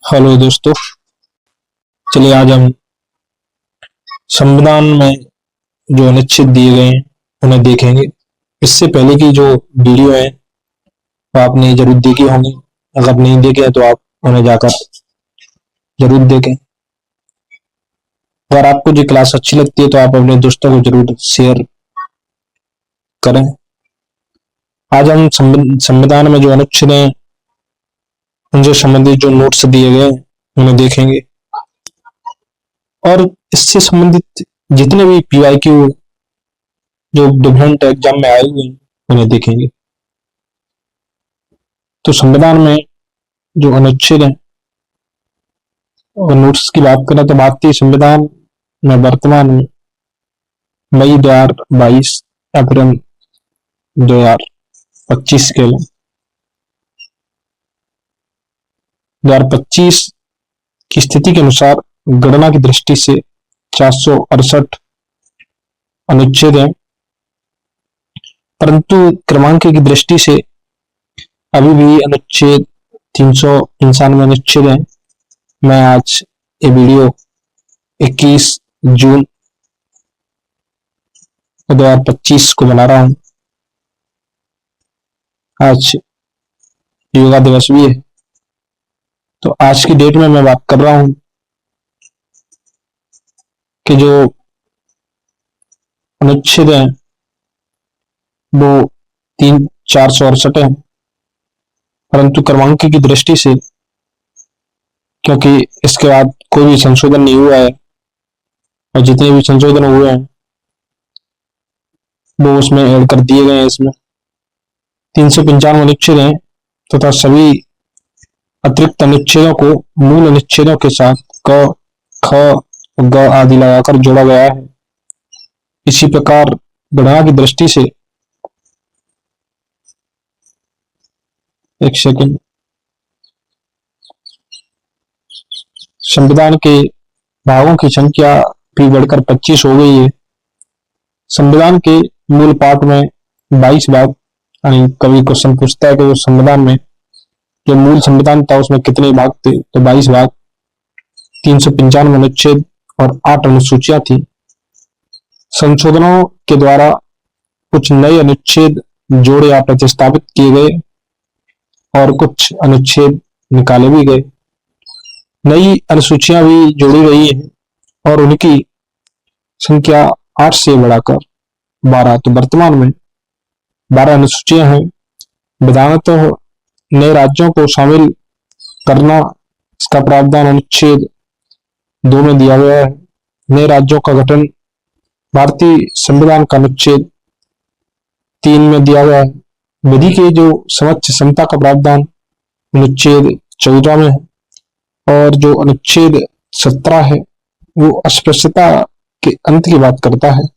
Hello दोस्तों। चलिए आज हम संविधान में जो अनुच्छेद दिए गए हैं उन्हें देखेंगे। इससे पहले की जो वीडियो है वो आपने जरूर देखी होंगी। अगर नहीं देखे हैं तो आप उन्हें जाकर जरूर देखें। अगर आपको जो क्लास अच्छी लगती है तो आप अपने दोस्तों को जरूर शेयर करें। आज हम संविधान में जो अनुच्छेद हैं उनसे संबंधित जो नोट्स दिए गए हैं उन्हें देखेंगे और इससे संबंधित जितने भी PYQ जो डिफरेंट एग्जाम में आए हुए हैं उन्हें देखेंगे। तो संविधान में जो अनुच्छेद है और नोट्स की बात करें तो भारतीय संविधान में वर्तमान में मई 2022 अप्रैल 2025 के लिए 2025 की स्थिति के अनुसार गणना की दृष्टि से 468 अनुच्छेद हैं, परंतु क्रमांक की दृष्टि से अभी भी अनुच्छेद 395 अनुच्छेद हैं। मैं आज ये वीडियो 21 जून 2025 को बना रहा हूं। आज योगा दिवस भी है, तो आज की डेट में मैं बात कर रहा हूं कि जो अनुच्छेद है वो 468 है, परंतु क्रमांक की दृष्टि से क्योंकि इसके बाद कोई भी संशोधन नहीं हुआ है और जितने भी संशोधन हुए हैं वो उसमें ऐड कर दिए गए हैं। इसमें 395 अनुच्छेद हैं तथा सभी अतिरिक्त अनुच्छेदों को मूल अनुच्छेदों के साथ क, ख, ग आदि लगाकर जोड़ा गया है। इसी प्रकार गणना की दृष्टि से एक सेकंड, संविधान के भागों की संख्या भी बढ़कर 25 हो गई है। संविधान के मूल पाठ में 22 भाग, यानी कभी क्वेश्चन पूछता है कि वो संविधान में जो मूल संविधान था उसमें कितने भाग थे, तो 22 भाग, 395 अनुच्छेद और 8 अनुसूचियां थी। संशोधनों के द्वारा कुछ नए अनुच्छेद जोड़े या प्रतिस्थापित किए गए और कुछ अनुच्छेद निकाले भी गए। नई अनुसूचियां भी जोड़ी गई हैं और उनकी संख्या 8 से बढ़ाकर 12, तो वर्तमान में 12 अनुसूचियां हैं। विधानतः नए राज्यों को शामिल करना, इसका प्रावधान अनुच्छेद 2 में दिया गया है। नए राज्यों का गठन भारतीय संविधान का अनुच्छेद 3 में दिया गया है। विधि के जो समक्ष समता का प्रावधान अनुच्छेद 14 में है और जो अनुच्छेद 17 है वो अस्पृश्यता के अंत की बात करता है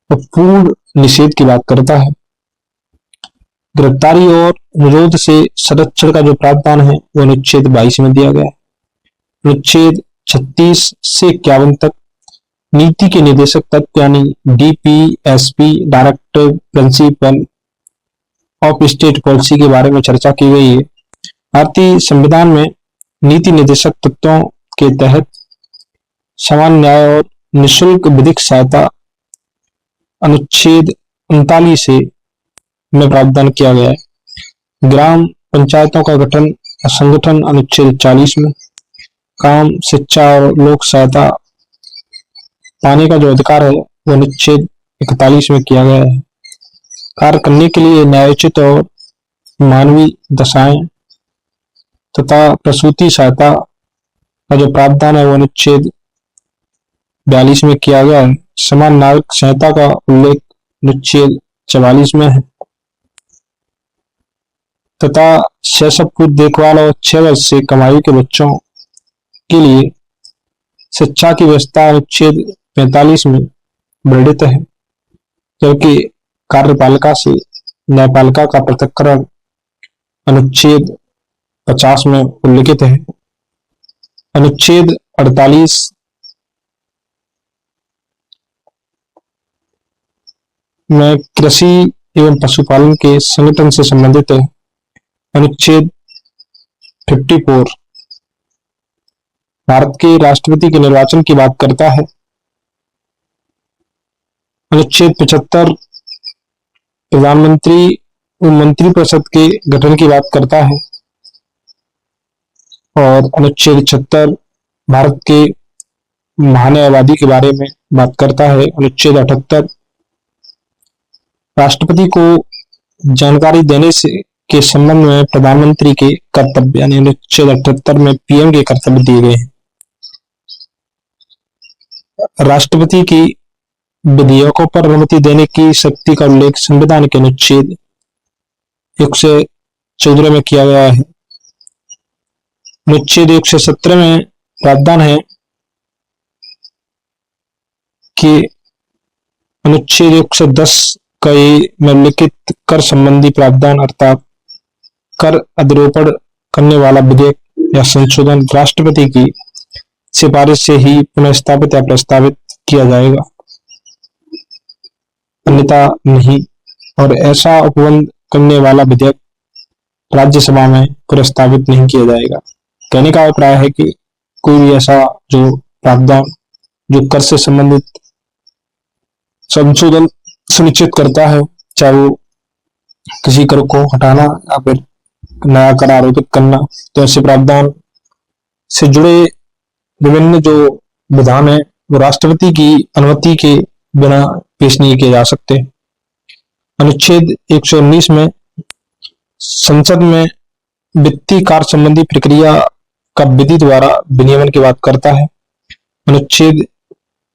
और पूर्ण निषेध की बात करता है। गिरफ्तारी और निरोध से संरक्षण का जो प्रावधान है वो अनुच्छेद 22 में दिया गया है। अनुच्छेद 36 से 51 तक नीति के निदेशक तत्व यानी DPSP directive principle of state policy के बारे में चर्चा की गई है। भारतीय संविधान में नीति निर्देशक तत्वों के तहत समान न्याय और निःशुल्क विधिक सहायता अनुच्छेद 39 से में प्रावधान किया गया है। ग्राम पंचायतों का गठन और संगठन अनुच्छेद 40 में, काम, शिक्षा और लोक सहायता पाने का जो अधिकार है वो अनुच्छेद 41 में किया गया है। कार्य करने के लिए न्यायोचित और मानवीय दशाएं तथा प्रसूति सहायता का जो प्रावधान है वो अनुच्छेद 42 में किया गया है। समान नागरिक संहिता का उल्लेख अनुच्छेद 44 में है तथा शैशव पूर्व देखभाल और 6 वर्ष से कम आयु के बच्चों के लिए शिक्षा की व्यवस्था अनुच्छेद 45 में वर्णित है, जबकि कार्यपालिका से न्यायपालिका का पृथक्करण अनुच्छेद 50 में उल्लिखित है। अनुच्छेद 48 में कृषि एवं पशुपालन के संगठन से संबंधित है। अनुच्छेद 54 भारत के राष्ट्रपति के निर्वाचन की बात करता है। अनुच्छेद 75 प्रधानमंत्री व मंत्रिपरिषद के गठन की बात करता है। और अनुच्छेद 76 भारत के महान्यायवादी के बारे में बात करता है। अनुच्छेद 78 राष्ट्रपति को जानकारी देने से के संबंध में प्रधानमंत्री के कर्तव्य, यानी अनुच्छेद 78 में पीएम के कर्तव्य दिए गए हैं। राष्ट्रपति की विधेयकों पर अनुमति देने की शक्ति का उल्लेख संविधान के अनुच्छेद 114 में किया गया है। अनुच्छेद 117 में प्रावधान है कि अनुच्छेद 110 का में उल्लिखित कर संबंधी प्रावधान अर्थात कर अधिरोपण करने वाला विधेयक या संशोधन राष्ट्रपति की सिफारिश से ही पुनर्स्थापित या प्रस्तावित किया जाएगा, अन्यथा नहीं। और ऐसा उपबंध करने वाला विधेयक राज्यसभा में प्रस्तावित नहीं किया जाएगा। कहने का अभिप्राय है कि कोई भी ऐसा जो प्रावधान जो कर से संबंधित संशोधन सुनिश्चित करता है, चाहे वो किसी कर को हटाना या फिर नया कर आरोपित करना, तो ऐसे प्रावधान से जुड़े विभिन्न जो विधान है वो राष्ट्रपति की अनुमति के बिना पेश नहीं किए जा सकते। अनुच्छेद 119 में संसद में वित्तीय कार्य संबंधी प्रक्रिया का विधि द्वारा विनियमन की बात करता है। अनुच्छेद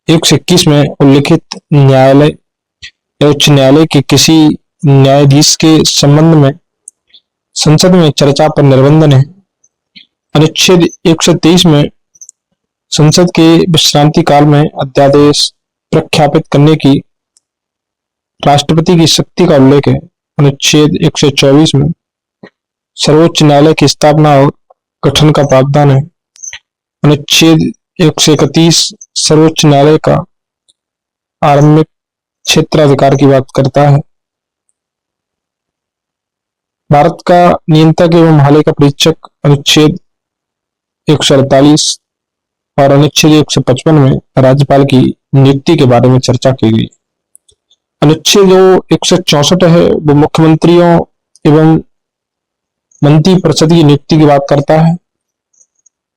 121 में उल्लिखित न्यायालय या उच्च न्यायालय के किसी न्यायाधीश के संबंध में संसद में चर्चा पर निर्बंधन है। अनुच्छेद 123 में संसद के विश्रांति काल में अध्यादेश प्रख्यापित करने की राष्ट्रपति की शक्ति का उल्लेख है। अनुच्छेद 124 में सर्वोच्च न्यायालय की स्थापना और गठन का प्रावधान है। अनुच्छेद 131 सर्वोच्च न्यायालय का आरंभिक क्षेत्राधिकार की बात करता है। भारत का नियंत्रक एवं हाल का परीक्षक अनुच्छेद 148 और अनुच्छेद 155 में राज्यपाल की नियुक्ति के बारे में चर्चा की गई। अनुच्छेद जो 164 है वो मुख्यमंत्रियों एवं मंत्रिपरिषद की नियुक्ति की बात करता है।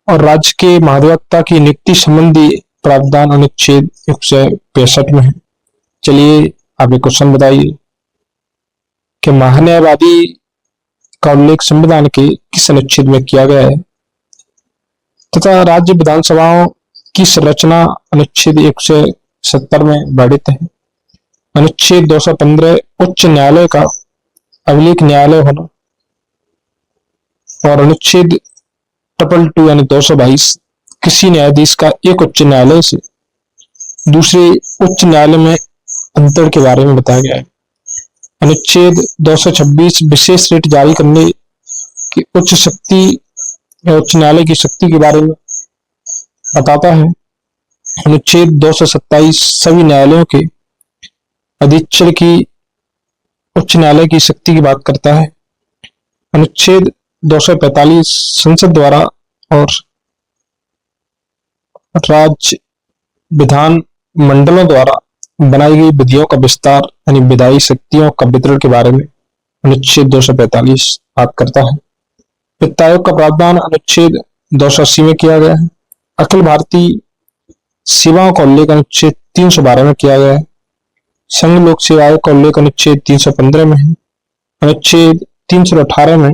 और राज्य के महाधिवक्ता की नियुक्ति संबंधी प्रावधान अनुच्छेद 165 में है। चलिए आप एक क्वेश्चन बताइए कि महान्यायवादी का उल्लेख संविधान के किस अनुच्छेद में किया गया है तथा राज्य विधानसभाओं की संरचना अनुच्छेद 170 में वर्णित है। अनुच्छेद 215 उच्च न्यायालय का अभिलेख न्यायालय होना और अनुच्छेद 222 यानी 222 किसी न्यायाधीश का एक उच्च न्यायालय से दूसरे उच्च न्यायालय में अंतर के बारे में बताया गया है। अनुच्छेद 226 विशेष रिट जारी करने की उच्च शक्ति या उच्च न्यायालय की शक्ति के बारे में बताता है। अनुच्छेद 227 सभी न्यायालयों के अधीक्षण की उच्च न्यायालय की शक्ति की बात करता है। अनुच्छेद 245 संसद द्वारा और राज्य विधान मंडलों द्वारा बनाई गई विधियों का विस्तार यानी विधायी शक्तियों का वितरण के बारे में अनुच्छेद 245 बात करता है। वित्त आयोग का प्रावधान अनुच्छेद 280 में किया गया है। अखिल भारतीय सेवाओं का उल्लेख अनुच्छेद 312 में किया गया है। संघ लोक सेवा आयोग का उल्लेख अनुच्छेद 315 में है। अनुच्छेद 318 में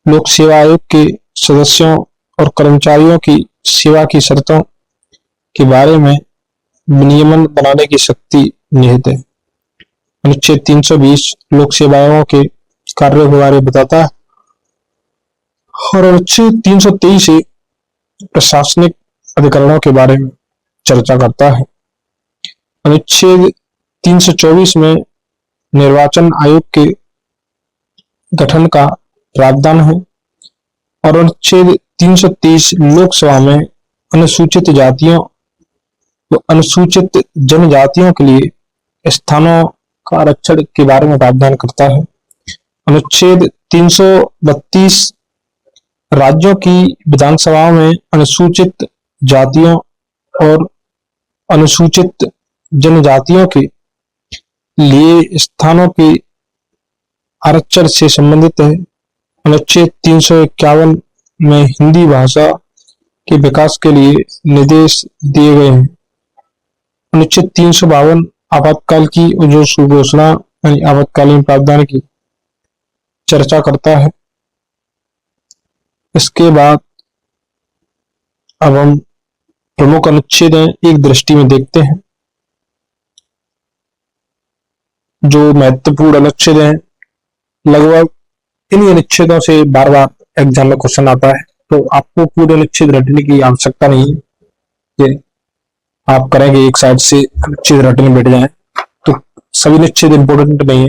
लोक सेवा आयोग के सदस्यों और कर्मचारियों की सेवा की शर्तों के बारे में विनियमन बनाने की शक्ति निहित है। अनुच्छेद 320 लोक सेवाओं के कार्यों के बारे में बताता है और अनुच्छेद 323 से प्रशासनिक अधिकरणों के बारे में चर्चा करता है। अनुच्छेद 324 में निर्वाचन आयोग के गठन का प्रावधान है और अनुच्छेद 330 लोकसभा में अनुसूचित जातियों व अनुसूचित जनजातियों के लिए स्थानों का आरक्षण के बारे में प्रावधान करता है। अनुच्छेद 332 राज्यों की विधानसभाओं में अनुसूचित जातियों और अनुसूचित जनजातियों के लिए स्थानों के आरक्षण से संबंधित है। अनुच्छेद 351 में हिंदी भाषा के विकास के लिए निर्देश दिए गए हैं। अनुच्छेद 352 आपातकाल की जो घोषणा यानी आपातकालीन प्रावधान की चर्चा करता है। इसके बाद अब हम प्रमुख अनुच्छेद एक दृष्टि में देखते हैं। जो महत्वपूर्ण अनुच्छेद हैं, लगभग इन्हीं अनुच्छेदों से बार बार एग्जाम में क्वेश्चन आता है, तो आपको पूरे अनुच्छेद रटने की आवश्यकता नहीं है कि आप करेंगे एक साइड से अनुच्छेद रटने बैठ जाएं। तो सभी अनुच्छेद इंपोर्टेंट नहीं है,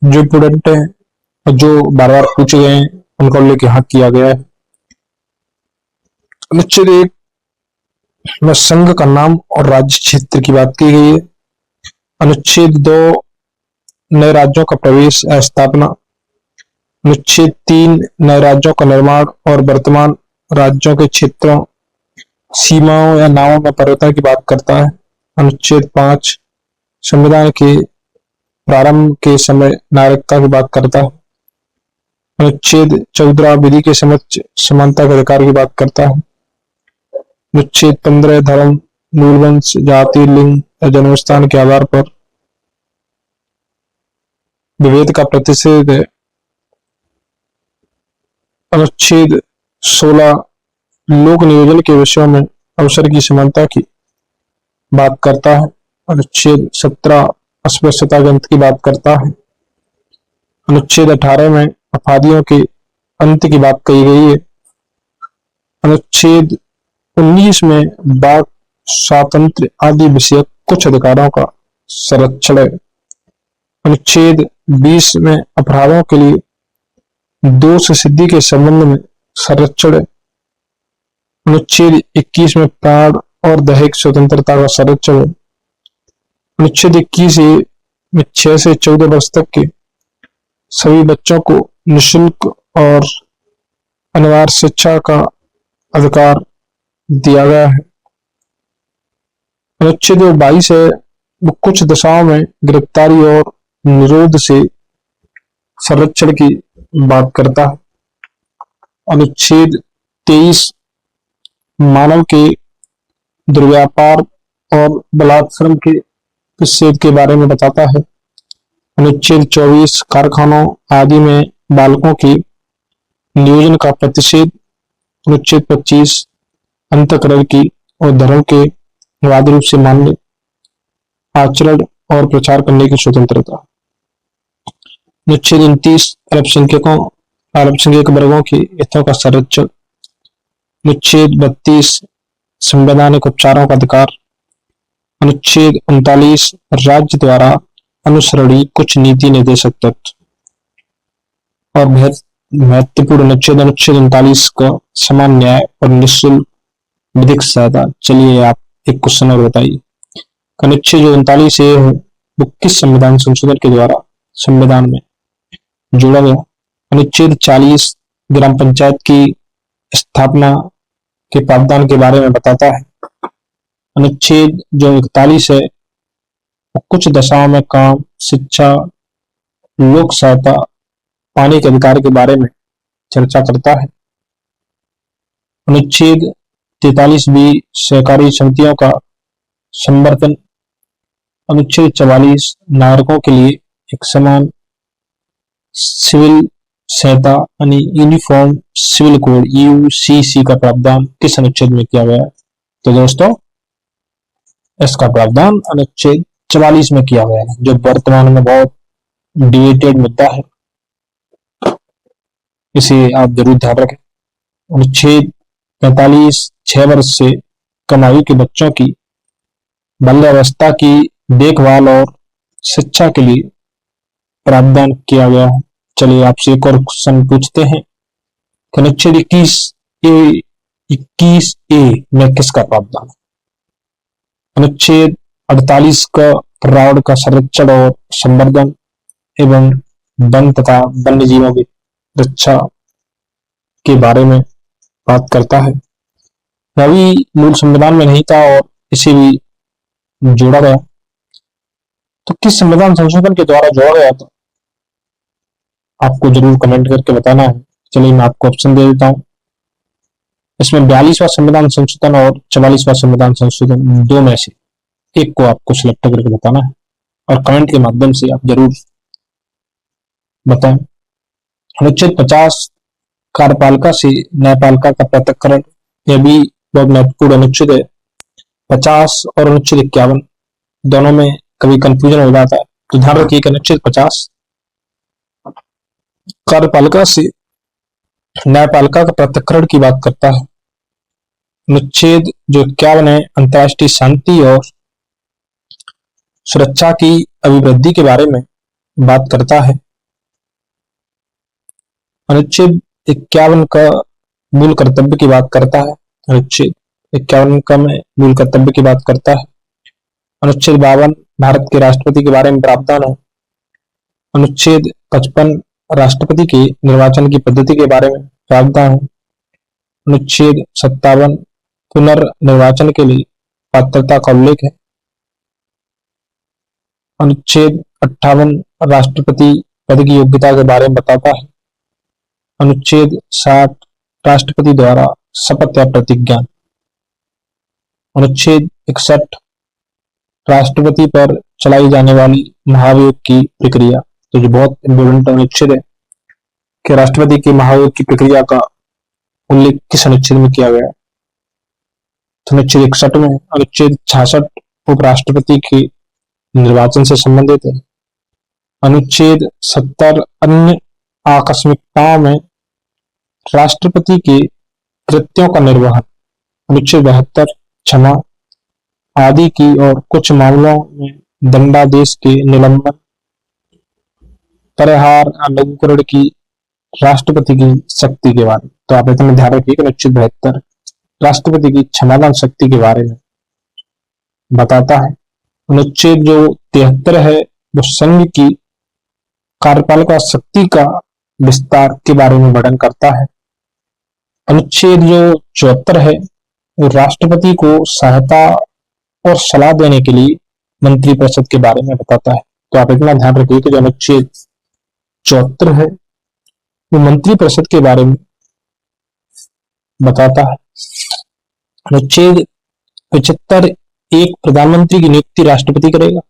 जो इंपोर्टेंट है और जो बार बार पूछे गए हैं उनको लेके हक किया गया है। अनुच्छेद 1 में संघ का नाम और राज्य क्षेत्र की बात की गई है। अनुच्छेद 2 नए राज्यों का प्रवेश स्थापना। अनुच्छेद 3 नए राज्यों का निर्माण और वर्तमान राज्यों के क्षेत्रों, सीमाओं या नामों में परिवर्तन की बात करता है। अनुच्छेद 5 संविधान के प्रारंभ के समय नागरिकता की बात करता है। अनुच्छेद 14 विधि के समक्ष समानता के अधिकार की बात करता है। अनुच्छेद 15 धर्म, मूलवंश, जाति, लिंग या जन्मस्थान के आधार पर विभेद का प्रतिषेध है। अनुच्छेद 16 लोक नियोजन के विषयों में अवसर की समानता की बात करता है। अनुच्छेद 17 अस्पृश्यता के अंत की बात करता है। अनुच्छेद 18 में अपराधियों के अंत की बात कही गई है। अनुच्छेद 19 में वाक स्वातंत्र्य आदि विषयक कुछ अधिकारों का संरक्षण है। अनुच्छेद 20 में अपराधों के लिए दोष सिद्धि के संबंध में संरक्षण है। अनुच्छेद 21 में प्राण और दैहिक स्वतंत्रता का संरक्षण है। अनुच्छेद 21 में 6 से 14 वर्ष तक के सभी बच्चों को निःशुल्क और अनिवार्य शिक्षा का अधिकार दिया गया है। अनुच्छेद 22 है वो कुछ दशाओं में गिरफ्तारी और निरोध से संरक्षण की बात करता है। अनुच्छेद 23 मानव के दुर्व्यापार और बलात्संग के प्रतिषेध के बारे में बताता है। अनुच्छेद 24 कारखानों आदि में बालकों के नियोजन का प्रतिषेध। अनुच्छेद 25 अंतःकरण की और धर्म के अबाध रूप से मान्य आचरण और प्रचार करने की स्वतंत्रता। अनुच्छेद 29 अल्पसंख्यक वर्गों के हितों का संरक्षण। अनुच्छेद 32 संवैधानिक उपचारों का अधिकार। अनुच्छेद 39 राज्य द्वारा अनुसरणीय कुछ नीति निर्देशक तत्व। और महत्वपूर्ण अनुच्छेद 39 का समान न्याय और निःशुल्क विधिक सहायता। चलिए आप एक क्वेश्चन और बताइए। अनुच्छेद जो 39 है वो किस संविधान संशोधन के द्वारा संविधान में जोड़ा गया। अनुच्छेद 40 ग्राम पंचायत की स्थापना के प्रावधान के बारे में बताता है। अनुच्छेद जो 41 है वो कुछ दशाओं में काम, शिक्षा, लोक सहायता, पानी के अधिकार के बारे में चर्चा करता है। अनुच्छेद 43 भी सहकारी समितियों का संवर्धन। अनुच्छेद 44 नागरिकों के लिए एक समान सिविल संहिता यानी यूनिफॉर्म सिविल कोड यूसीसी का प्रावधान किस अनुच्छेद में किया गया है। तो दोस्तों इसका प्रावधान अनुच्छेद 44 में किया गया है, जो वर्तमान में बहुत डिबेटेड मुद्दा है, इसे आप जरूर ध्यान रखें। अनुच्छेद 45 6 वर्ष से कम आयु के बच्चों की बाल्यावस्था की देखभाल और शिक्षा के लिए प्रावधान किया गया है। चलिए आपसे एक और क्वेश्चन पूछते हैं। अनुच्छेद 21 ए में किसका प्रावधान है। अनुच्छेद 48 का पर्यावरण का संरक्षण और संवर्धन एवं वन तथा वन्य जीवों की रक्षा। के बारे में बात करता है। यह भी मूल संविधान में नहीं था और इसे भी जोड़ा गया। तो किस संविधान संशोधन के द्वारा जोड़ा गया था, आपको जरूर कमेंट करके बताना है। चलिए मैं आपको ऑप्शन दे देता हूँ। इसमें 42वां संविधान संशोधन और 44वां संविधान संशोधन, दो में से एक को आपको सिलेक्ट करके बताना है और कमेंट के माध्यम से आप जरूर बताएं। अनुच्छेद 50 कार्यपालिका से न्यायपालिका का पृथक्करण, यह भी बहुत महत्वपूर्ण अनुच्छेद है। 50 और अनुच्छेद 51 दोनों में कभी कंफ्यूजन हो जाता है, तो ध्यान रखिए कि अनुच्छेद 50 कार्यपालिका से न्यायपालिका का पृथक्करण की बात करता है। अनुच्छेद जो 51 है अंतर्राष्ट्रीय शांति और सुरक्षा की अभिवृद्धि के बारे में बात करता है। अनुच्छेद 51 का मूल कर्तव्य की बात करता है। अनुच्छेद 51 का में मूल कर्तव्य की बात करता है। अनुच्छेद 52 भारत के राष्ट्रपति के बारे में प्रावधान है। अनुच्छेद 55 राष्ट्रपति के निर्वाचन की पद्धति के बारे में प्रावधान है। अनुच्छेद 57 पुनर्निर्वाचन के लिए पात्रता का उल्लेख है। अनुच्छेद 58 राष्ट्रपति पद की योग्यता के बारे में बताता है। अनुच्छेद 60 राष्ट्रपति द्वारा शपथ या प्रतिज्ञा। अनुच्छेद 61 राष्ट्रपति पर चलाई जाने वाली महाभियोग की प्रक्रिया। तो जो बहुत इंपोर्टेंट अनुच्छेद है कि राष्ट्रपति की महाभियोग की प्रक्रिया का उल्लेख किस अनुच्छेद में किया गया है, तो अनुच्छेद 61 में। अनुच्छेद 66 उपराष्ट्रपति के निर्वाचन से संबंधित है। अनुच्छेद 70 अन्य आकस्मिकताओं में राष्ट्रपति के कृत्यों का निर्वहन। अनुच्छेद 72 क्षमा आदि की और कुछ मामलों में दंडादेश के निलंबन, परिहार या लघुकरण की राष्ट्रपति की शक्ति के बारे में। तो आप इतना ध्यान रखिए कि अनुच्छेद 72 राष्ट्रपति की क्षमादान शक्ति के बारे में बताता है। अनुच्छेद जो 73 है वो संघ की कार्यपालिका शक्ति का विस्तार के बारे में वर्णन करता है। अनुच्छेद जो 74 है वो राष्ट्रपति को सहायता और सलाह देने के लिए मंत्रिपरिषद के बारे में बताता है। तो आप इतना ध्यान रखिए कि जो अनुच्छेद 74 है वो मंत्रिपरिषद के बारे में बताता है। अनुच्छेद 75 एक प्रधानमंत्री की नियुक्ति राष्ट्रपति करेगा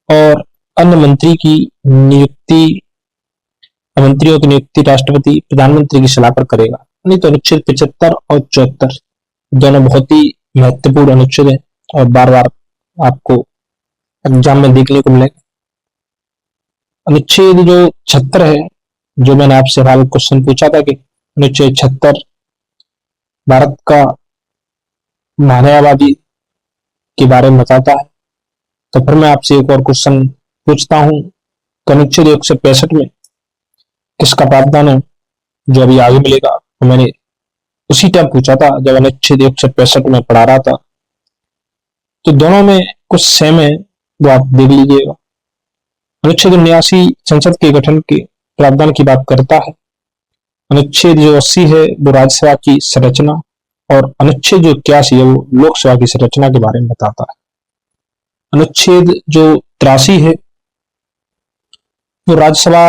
और अन्य मंत्रियों की नियुक्ति राष्ट्रपति प्रधानमंत्री की सलाह पर करेगा। नहीं तो अनुच्छेद 75 और 74 दोनों बहुत ही महत्वपूर्ण अनुच्छेद है और बार बार आपको एग्जाम में देखने को मिलेगा। अनुच्छेद जो 76 है, जो मैंने आपसे सवाल क्वेश्चन पूछा था कि अनुच्छेद 76 भारत का मानववादी के बारे में बताता है, तो फिर मैं आपसे एक और क्वेश्चन पूछता हूं। तो अनुच्छेद 165 में किसका प्रावधान है, जो अभी आगे मिलेगा। तो मैंने उसी टाइम पूछा था जब अनुच्छेद 165 में पढ़ा रहा था, तो दोनों में कुछ सेम है, वो आप देख लीजिएगा। अनुच्छेद 79 संसद के गठन के प्रावधान की बात करता है। अनुच्छेद जो 80 है वो राज्यसभा की संरचना और अनुच्छेद जो 81 है वो लोकसभा की संरचना के बारे में बताता है। अनुच्छेद जो 83 है वो राज्यसभा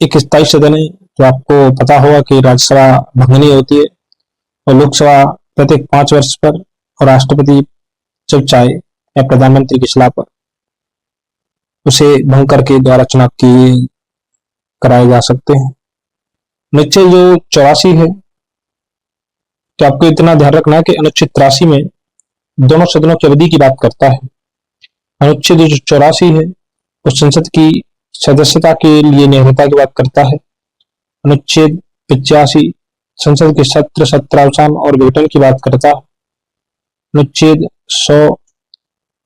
एक स्थायी सदन है, तो आपको पता होगा कि राज्यसभा भंगनी होती है और लोकसभा प्रत्येक 5 वर्ष पर और राष्ट्रपति जब चाहे या प्रधानमंत्री की सलाह पर उसे भंग करके द्वारा चुनाव किए कराए जा सकते हैं। अनुच्छेद जो 84 है, तो आपको इतना ध्यान रखना है कि अनुच्छेद 83 में दोनों सदनों की अवधि की बात करता है। अनुच्छेद जो 84 है वो संसद की सदस्यता के लिए निरंतरता की बात करता है। अनुच्छेद 85 संसद के सत्र सत्रावसान और विघटन की बात करता है। अनुच्छेद 100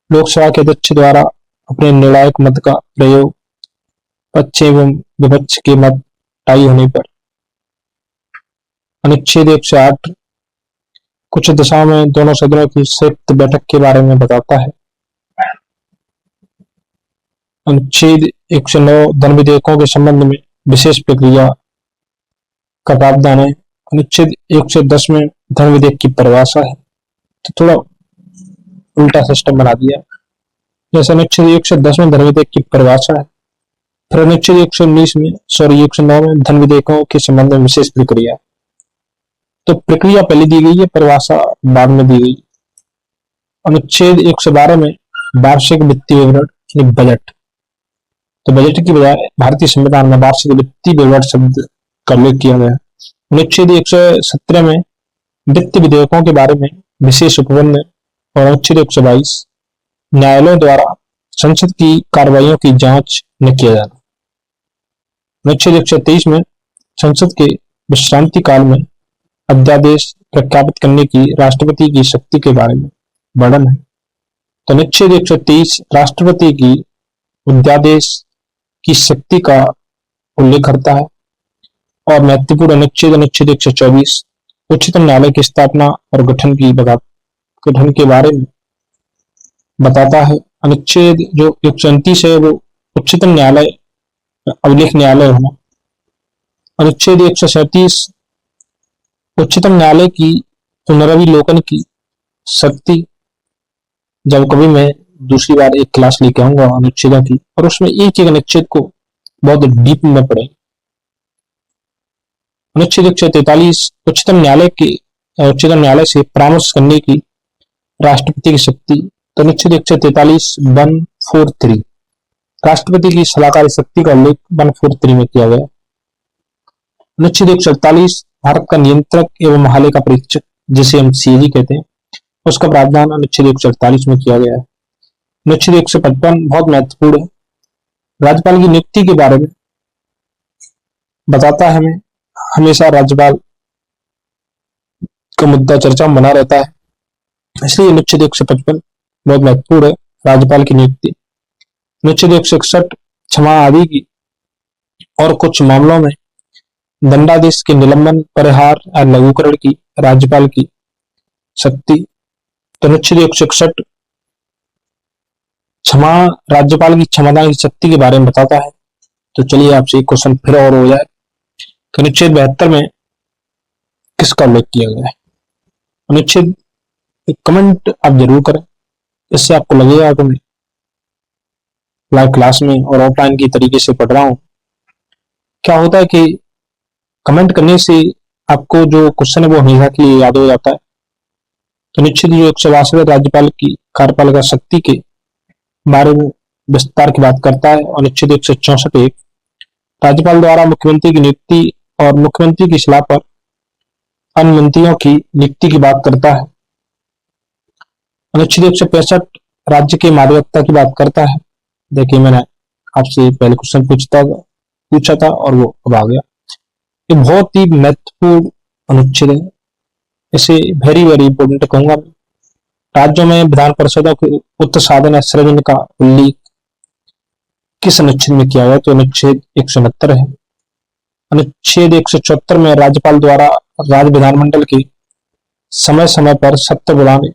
लोकसभा के अध्यक्ष द्वारा अपने निर्णायक मत का प्रयोग पक्ष एवं विपक्ष के मत टाई होने पर। अनुच्छेद 108 कुछ दशाओं में दोनों सदनों की संयुक्त बैठक के बारे में बताता है। अनुच्छेद 109 धन विधेयकों के संबंध में विशेष प्रक्रिया का प्रावधान है। अनुच्छेद 110 में धन विधेयक की परिभाषा है, तो थोड़ा उल्टा सिस्टम बना दिया। जैसे अनुच्छेद 110 में धन विधेयक की परिभाषा है, फिर अनुच्छेद 119 में 109 में धन विधेयकों के संबंध में विशेष प्रक्रिया। तो प्रक्रिया पहले दी गई है, परिभाषा बाद में दी गई। अनुच्छेद 112 में वार्षिक वित्तीय विवरण बजट, तो बजट की बजाय भारतीय संविधान में वार्षिक वित्तीय विवरण शब्द का उल्लेख किया गया। अनुच्छेद 117 में वित्त विधेयकों के बारे में विशेष उपबंध और अनुच्छेद 122 न्यायालयों द्वारा संसद की कार्रवाइयों की जांच न किया जाना। अनुच्छेद 123 में संसद के विश्रांति काल में अध्यादेश प्रख्यापित करने की राष्ट्रपति की शक्ति के बारे में वर्णन है। तो अनुच्छेद 123 राष्ट्रपति की अध्यादेश की शक्ति का उल्लेख करता है। और महत्वपूर्ण अनुच्छेद 124 उच्चतम न्यायालय की स्थापना और गठन के बारे में बताता है। अनुच्छेद जो 129 है वो उच्चतम न्यायालय अभिलेख न्यायालय होना। अनुच्छेद 137 उच्चतम न्यायालय की पुनर्विलोकन की शक्ति। जब कभी मैं दूसरी बार एक क्लास लेके आऊंगा अनुच्छेदों की, और उसमें एक एक अनुच्छेद को बहुत डीप में पढ़े। अनुच्छेद 143 उच्चतम न्यायालय से परामर्श करने की राष्ट्रपति की शक्ति। तो अनुच्छेद 143 राष्ट्रपति की सलाहकारी शक्ति का उल्लेख 143 में किया गया। अनुच्छेद 147 भारत का नियंत्रक एवं महालेखा परीक्षक, जिसे हम सीएजी कहते हैं, उसका प्रावधान अनुच्छेद 148 में किया गया है। अनुच्छेद 155 बहुत महत्वपूर्ण है, राज्यपाल की नियुक्ति के बारे में बताता है। हमें हमेशा राज्यपाल का मुद्दा चर्चा में बना रहता है, इसलिए अनुच्छेद 155 बहुत महत्वपूर्ण है, राज्यपाल की नियुक्ति। अनुच्छेद 161 क्षमा आदि की और कुछ मामलों में दंडादेश के निलंबन, परिहार या लघुकरण की राज्यपाल की शक्ति। तो अनुच्छेद 161 क्षमा राज्यपाल की क्षमता की शक्ति के बारे में बताता है। तो चलिए आपसे एक क्वेश्चन फिर और हो जाए कि अनुच्छेद 72 में किसका उल्लेख किया गया है। अनुच्छेद कमेंट आप जरूर करें, इससे आपको लगेगा कि मैं लाइव क्लास में और ऑफलाइन की तरीके से पढ़ रहा हूं। क्या होता है कि कमेंट करने से आपको जो क्वेश्चन है वो हमेशा के लिए याद हो जाता है। तो अनुच्छेद जो 162 राज्यपाल की कार्यपालिका शक्ति के बारे में विस्तार की बात करता है। और अनुच्छेद 164 राज्यपाल द्वारा मुख्यमंत्री की नियुक्ति और मुख्यमंत्री की सलाह पर अन्य मंत्रियों की नियुक्ति की बात करता है। अनुच्छेद 165 राज्य के माध्यमिकता की बात करता है। देखिए मैंने आपसे पहले क्वेश्चन पूछा था और वो अब आ गया। ये बहुत ही महत्वपूर्ण अनुच्छेद है, इसे वेरी वेरी इंपोर्टेंट कहूंगा। राज्यों में विधान परिषदों के उत्साधन सृजन का उल्लेख किस अनुच्छेद में किया गया? तो अनुच्छेद 169 है। अनुच्छेद 174 में राज्यपाल द्वारा राज्य विधानमंडल के समय समय पर सत्र बुलाने,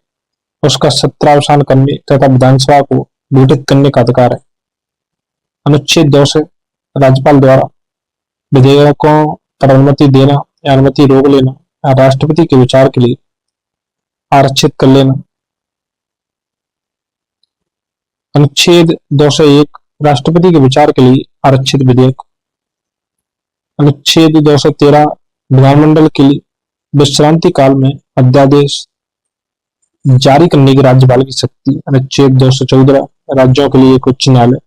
उसका सत्रावसान करने तथा विधानसभा को गठित करने का अधिकार है। अनुच्छेद 2 से राज्यपाल द्वारा विधेयकों पर अनुमति देना या अनुमति रोक लेना या राष्ट्रपति के विचार के लिए आरक्षित कर लेना। अनुच्छेद 201 राष्ट्रपति के विचार के लिए आरक्षित विधेयक। अनुच्छेद 213 विधानमंडल के लिए विश्रांति काल में अध्यादेश जारी करने की राज्यपाल की शक्ति। अनुच्छेद 214 राज्यों के लिए एक उच्च न्यायालय।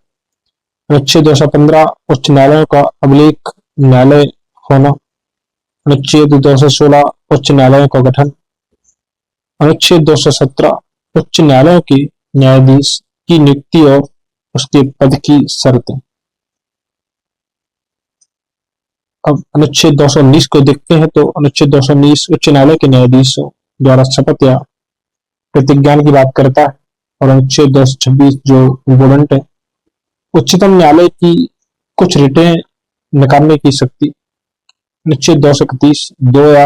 अनुच्छेद 215 उच्च न्यायालयों का अभिलेख न्यायालय होना। अनुच्छेद 216 उच्च न्यायालयों का गठन। अनुच्छेद 217 उच्च न्यायालयों के न्यायाधीश की नियुक्ति और उसके पद की शर्तें। अब अनुच्छेद 219 को देखते हैं। तो अनुच्छेद 219 उच्च न्यायालय के न्यायाधीशों द्वारा शपथ या प्रतिज्ञान की बात करता है। और अनुच्छेद 226 जो इम्पोर्टेंट है, उच्चतम न्यायालय की कुछ रिटें नकारने की शक्ति। अनुच्छेद 231 दो या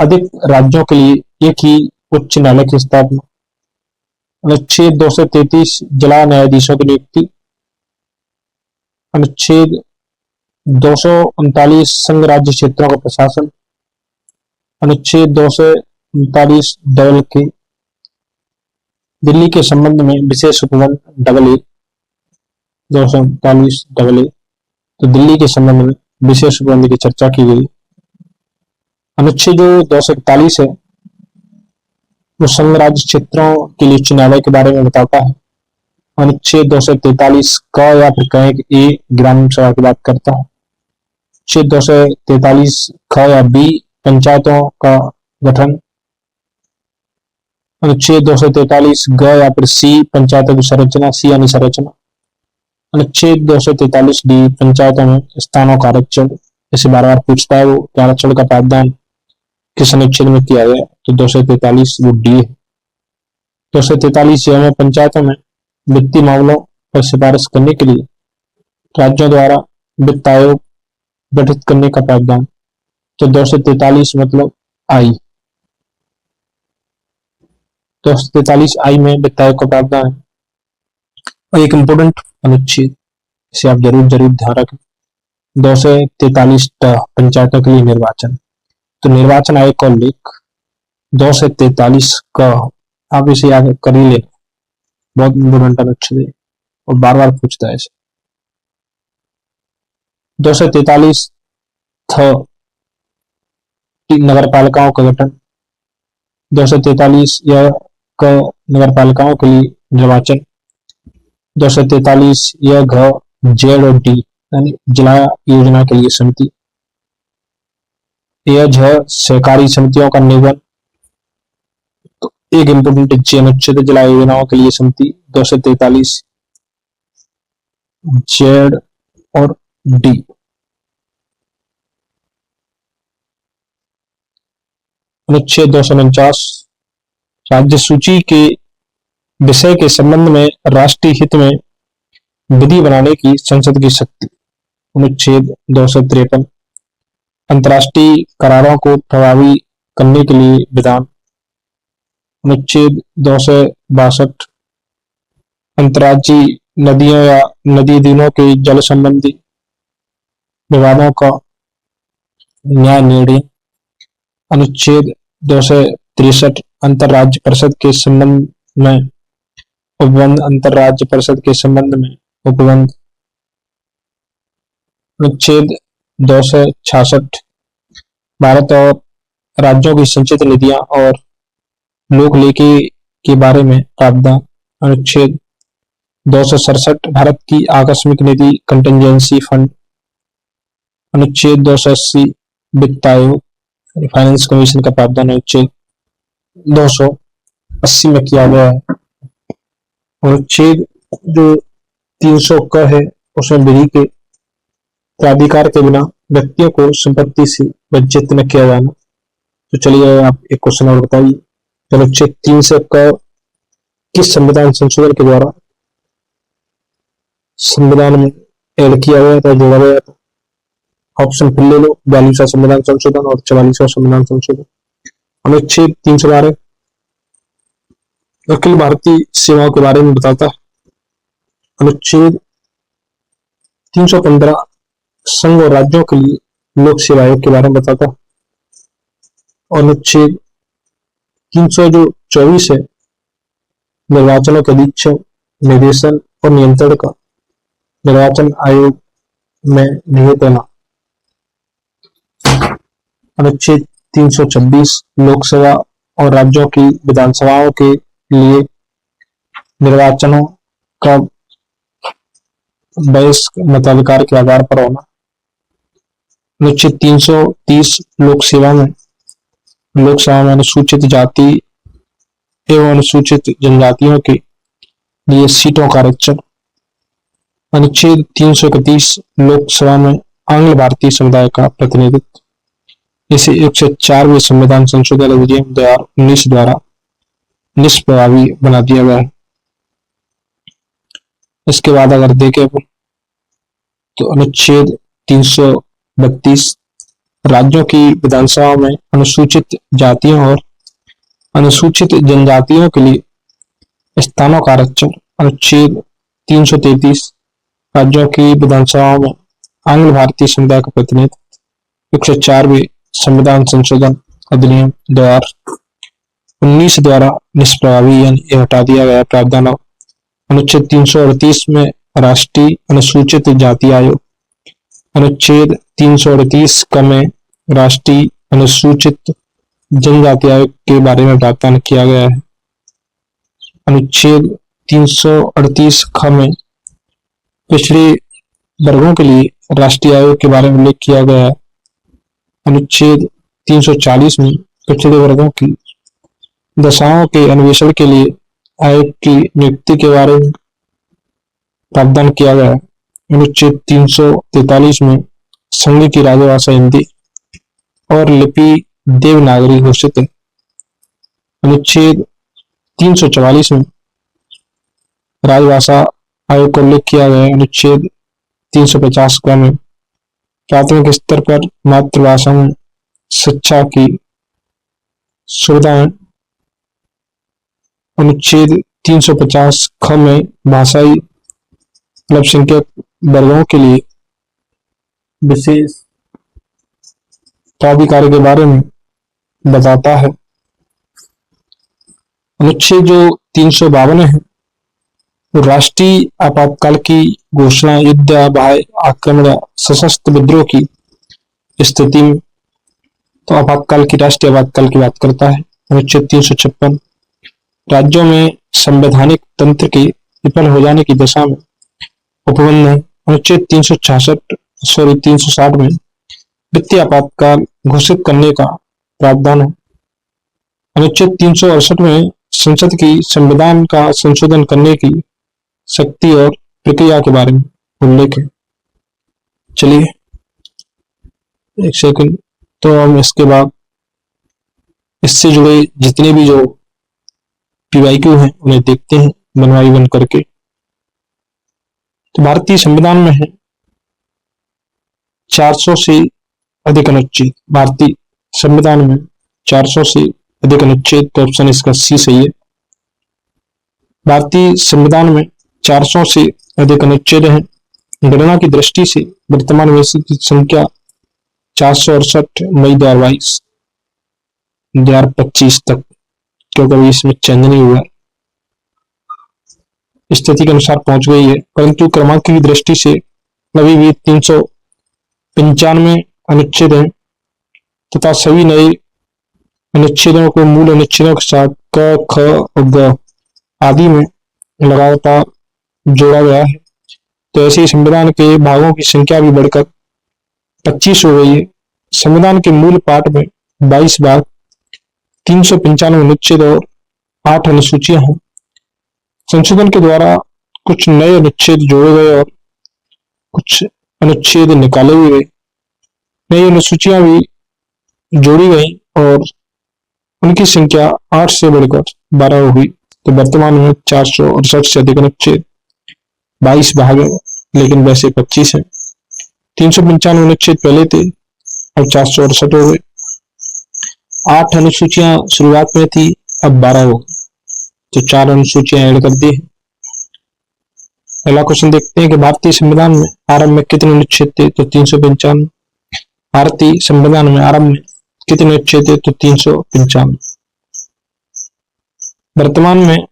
अधिक राज्यों के लिए एक ही उच्च न्यायालय की स्थापना। अनुच्छेद 233 जिला न्यायाधीशों की नियुक्ति। अनुच्छेद 239 संघ राज्य क्षेत्रों का प्रशासन। अनुच्छेद 239 डबल के दिल्ली के संबंध में विशेष उपबंध डबल ए। 239 डबल ए तो दिल्ली के संबंध में विशेष उपबंध की चर्चा की गई। अनुच्छेद जो 241 है वो संघ राज्य क्षेत्रों के लिए उच्च न्यायालय के बारे में बताता है। अनुच्छेद 243 क या फिर क ए ग्रामीण सभा की बात करता है। अनुच्छेद 243 ख या बी पंचायतों का गठन। अनुच्छेद 243 ग या फिर सी पंचायतों की संरचना, सी यानी संरचना। अनुच्छेद 243 डी पंचायतों में स्थानों का आरक्षण। जैसे बार बार पूछता है वो आरक्षण का प्रावधान किस अनुच्छेद में किया गया, तो 243 वो डी है। 243 में पंचायतों में वित्तीय मामलों पर सिफारिश करने के लिए राज्यों द्वारा वित्त आयोग गठित करने का प्रावधान। तो 243 मतलब आई। 243 आई में वित्त आयोग का प्रावधान है। और एक इम्पोर्टेंट अनुच्छेद इसे आप जरूर ध्यान रखें, 243 पंचायतों के लिए निर्वाचन। तो निर्वाचन आयोग का उल्लेख 243 का आप इसे याद कर ही लेना, बहुत इम्पोर्टेंट अनुच्छेद है और बार बार पूछता है इसे। 243 नगर पालिकाओं का गठन। 243 यह नगर पालिकाओं के लिए निर्वाचन। 243 यह घ जेड और डी यानी जिला योजना के लिए समिति। यह झ सहकारी समितियों का निगमन। तो एक इम्पोर्टेंट अनुच्छेद जिला योजनाओं के लिए समिति 243 जेड और डी। अनुच्छेद 249 राज्य सूची के विषय के संबंध में राष्ट्रीय हित में विधि बनाने की संसद की शक्ति। अनुच्छेद 253 अंतर्राष्ट्रीय करारों को प्रभावी करने के लिए विधान। अनुच्छेद 262 अंतर्राज्यीय नदियों या नदी दिनों के जल संबंधी विवादों का न्याय निर्णय। अनुच्छेद 263 अंतर्राज्य परिषद के संबंध में उपबंध। अंतर्राज्य परिषद के संबंध में उपबंध। अनुच्छेद 266 भारत और राज्यों की संचित निधियां और लोक लेखी के बारे में प्रावधान। अनुच्छेद 267 भारत की आकस्मिक निधि कंटिजेंसी फंड। अनुच्छेद 280 वित्त आयोग फाइनेंस कमीशन का प्रावधान अनुच्छेद 280 में किया गया है। अनुच्छेद जो 300 क है उसमें विधि के प्राधिकार के बिना व्यक्तियों को संपत्ति से वंचित न किया जाना। तो चलिए आप एक क्वेश्चन और बताइए। अनुच्छेद 300 क किस संविधान संशोधन के द्वारा संविधान में ऐड किया गया था, जोड़ा गया था? ऑप्शन फिर ले लो, 42वां संविधान संशोधन और 44वां संविधान संशोधन। अनुच्छेद 312 अखिल भारतीय सेवाओं के बारे में बताता है। अनुच्छेद 315 संघ और राज्यों के लिए लोक सेवा आयोग के बारे में बताता है। अनुच्छेद 324 है निर्वाचनों के अधीक्षण, निदेशन और नियंत्रण का निर्वाचन आयोग में निहित होना। अनुच्छेद 326 लोकसभा और राज्यों की विधानसभाओं के लिए निर्वाचनों का वयस्क मताधिकार के आधार पर होना। अनुच्छेद 330 लोकसभा में अनुसूचित जाति एवं अनुसूचित जनजातियों के लिए सीटों का आरक्षण। अनुच्छेद 331 लोकसभा में आंग्ल भारतीय समुदाय का प्रतिनिधित्व। इसे 104वें संविधान संशोधन अधिनियम 2019 द्वारा निष्प्रभावी बना दिया गया है। इसके बाद अगर देखें तो अनुच्छेद 332 राज्यों की विधानसभा में अनुसूचित जातियों और अनुसूचित जनजातियों के लिए स्थानों का आरक्षण। अनुच्छेद 333 राज्यों की विधानसभाओं में आंग्ल भारतीय समुदाय का प्रतिनिधित्व। 104वें संविधान संशोधन अधिनियम 2019 द्वारा निष्प्रभावी यानी हटा दिया गया प्रावधान। अनुच्छेद 338 में राष्ट्रीय अनुसूचित जाति आयोग। अनुच्छेद 338 क में राष्ट्रीय अनुसूचित जनजाति आयोग के बारे में प्रावधान किया गया है। अनुच्छेद 338 ख में पिछड़े वर्गों के लिए राष्ट्रीय आयोग के बारे में उल्लेख किया गया है। अनुच्छेद 340 में पिछड़े वर्गों की दशाओं के अन्वेषण के लिए आयोग की नियुक्ति के बारे में प्रावधान किया गया है। अनुच्छेद 343 में संघ की राजभाषा हिंदी और लिपि देवनागरी घोषित है। अनुच्छेद 344 में राजभाषा आयोग का उल्लेख किया गया है। अनुच्छेद 350 क में प्राथमिक स्तर पर मातृभाषा में शिक्षा की सुविधाएं। अनुच्छेद 350 ख में भाषाई अल्पसंख्यक वर्गों के लिए विशेष प्राधिकार के बारे में बताता है। अनुच्छेद जो 352 है वो राष्ट्रीय आपातकाल की घोषणा युद्ध, बाह्य आक्रमण या सशस्त्र विद्रोह की स्थिति में तो आपातकाल की राष्ट्रीय आपातकाल की बात करता है। अनुच्छेद 356 राज्यों में संवैधानिक तंत्र के विफल हो जाने की दशा में उपबंध है। अनुच्छेद 360 में वित्तीय आपातकाल घोषित करने का प्रावधान है। अनुच्छेद 368 में संसद की संविधान का संशोधन करने की शक्ति और प्रक्रिया के बारे में उल्लेख है। चलिए एक सेकंड, तो हम इसके बाद इससे जुड़े जितने भी जो PYQ हैं उन्हें देखते हैं बनवाई बन करके। तो भारतीय संविधान में है 400 से अधिक अनुच्छेद। भारतीय संविधान में 400 से अधिक अनुच्छेद, तो ऑप्शन इसका सी सही है। भारतीय संविधान में 400 से अधिक अनुच्छेद हैं। गणना की दृष्टि से वर्तमान में इसकी संख्या 468 मई 2025 तक, क्योंकि अभी इसमें चेंज नहीं हुआ, स्थिति के अनुसार पहुंच गई है। परंतु क्रमांक की दृष्टि से अभी भी 395 अनुच्छेद हैं तथा सभी नए अनुच्छेदों को मूल अनुच्छेदों के साथ क, ख और ग आदि में लगातार जोड़ा गया है। तो ऐसे ही संविधान के भागों की संख्या भी बढ़कर 25 हो गई है। संविधान के मूल पाठ में 22 भाग, 395 अनुच्छेद और 8 अनुसूचियां हैं। संशोधन के द्वारा कुछ नए अनुच्छेद जोड़े गए और कुछ अनुच्छेद निकाले भी गए। नई अनुसूचियां भी जोड़ी गई और उनकी संख्या 8 से बढ़कर 12 हो गई। तो वर्तमान में 468 से अधिक अनुच्छेद, 22 भाग है, लेकिन वैसे 25 है। 395 अनुच्छेद पहले थे, अब 468 हो गए। 8 अनुसूचियां शुरुआत में थी, अब 12 हो गई, तो 4 अनुसूचियां ऐड कर दी है। अगला क्वेश्चन देखते हैं कि भारतीय संविधान में आरंभ में कितने अनुच्छेद थे, तो 395। भारतीय संविधान में आरंभ में कितने अनुच्छेद थे, तो 395। वर्तमान में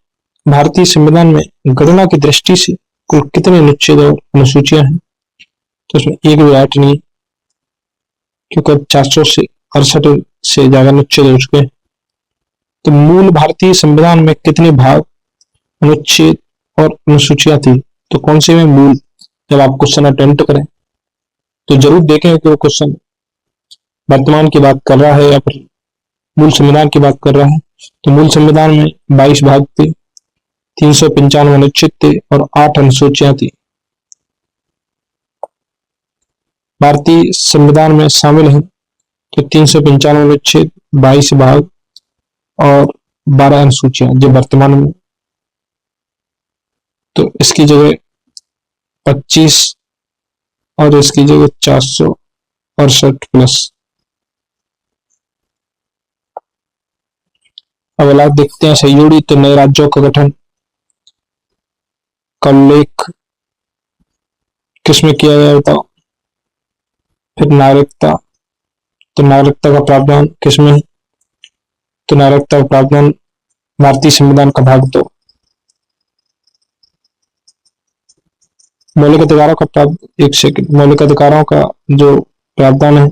भारतीय संविधान में गणना की दृष्टि से कुल कितने अनुच्छेद और अनुसूचियां हैं, तो उसमें एक भी ऐड नहीं, क्योंकि 468 से ज्यादा अनुच्छेद हो चुके हैं। तो मूल भारतीय संविधान में कितने भाग, अनुच्छेद और अनुसूचियां थी, तो कौन से में मूल, जब आप क्वेश्चन अटेम्प्ट करें तो जरूर देखें कि वो क्वेश्चन वर्तमान की बात कर रहा है या फिर मूल संविधान की बात कर रहा है। तो मूल संविधान में 22 भाग थे, 395 अनुच्छेद थे और 8 अनुसूचियां थी। भारतीय संविधान में शामिल है तो 395 अनुच्छेद, 22 भाग और 12 अनुसूचियां जो वर्तमान में। तो इसकी जगह 25 और इसकी जगह 468 प्लस। अब अगला देखते हैं सही जोड़ी। तो नए राज्यों का गठन का उल्लेख किसमें किया गया बताओ, फिर नागरिकता, तो नागरिकता का प्रावधान किसमें है? तो नागरिकता का प्रावधान भारतीय संविधान का भाग 2। मौलिक अधिकारों का प्रावधान, एक सेकंड, मौलिक अधिकारों का जो प्रावधान है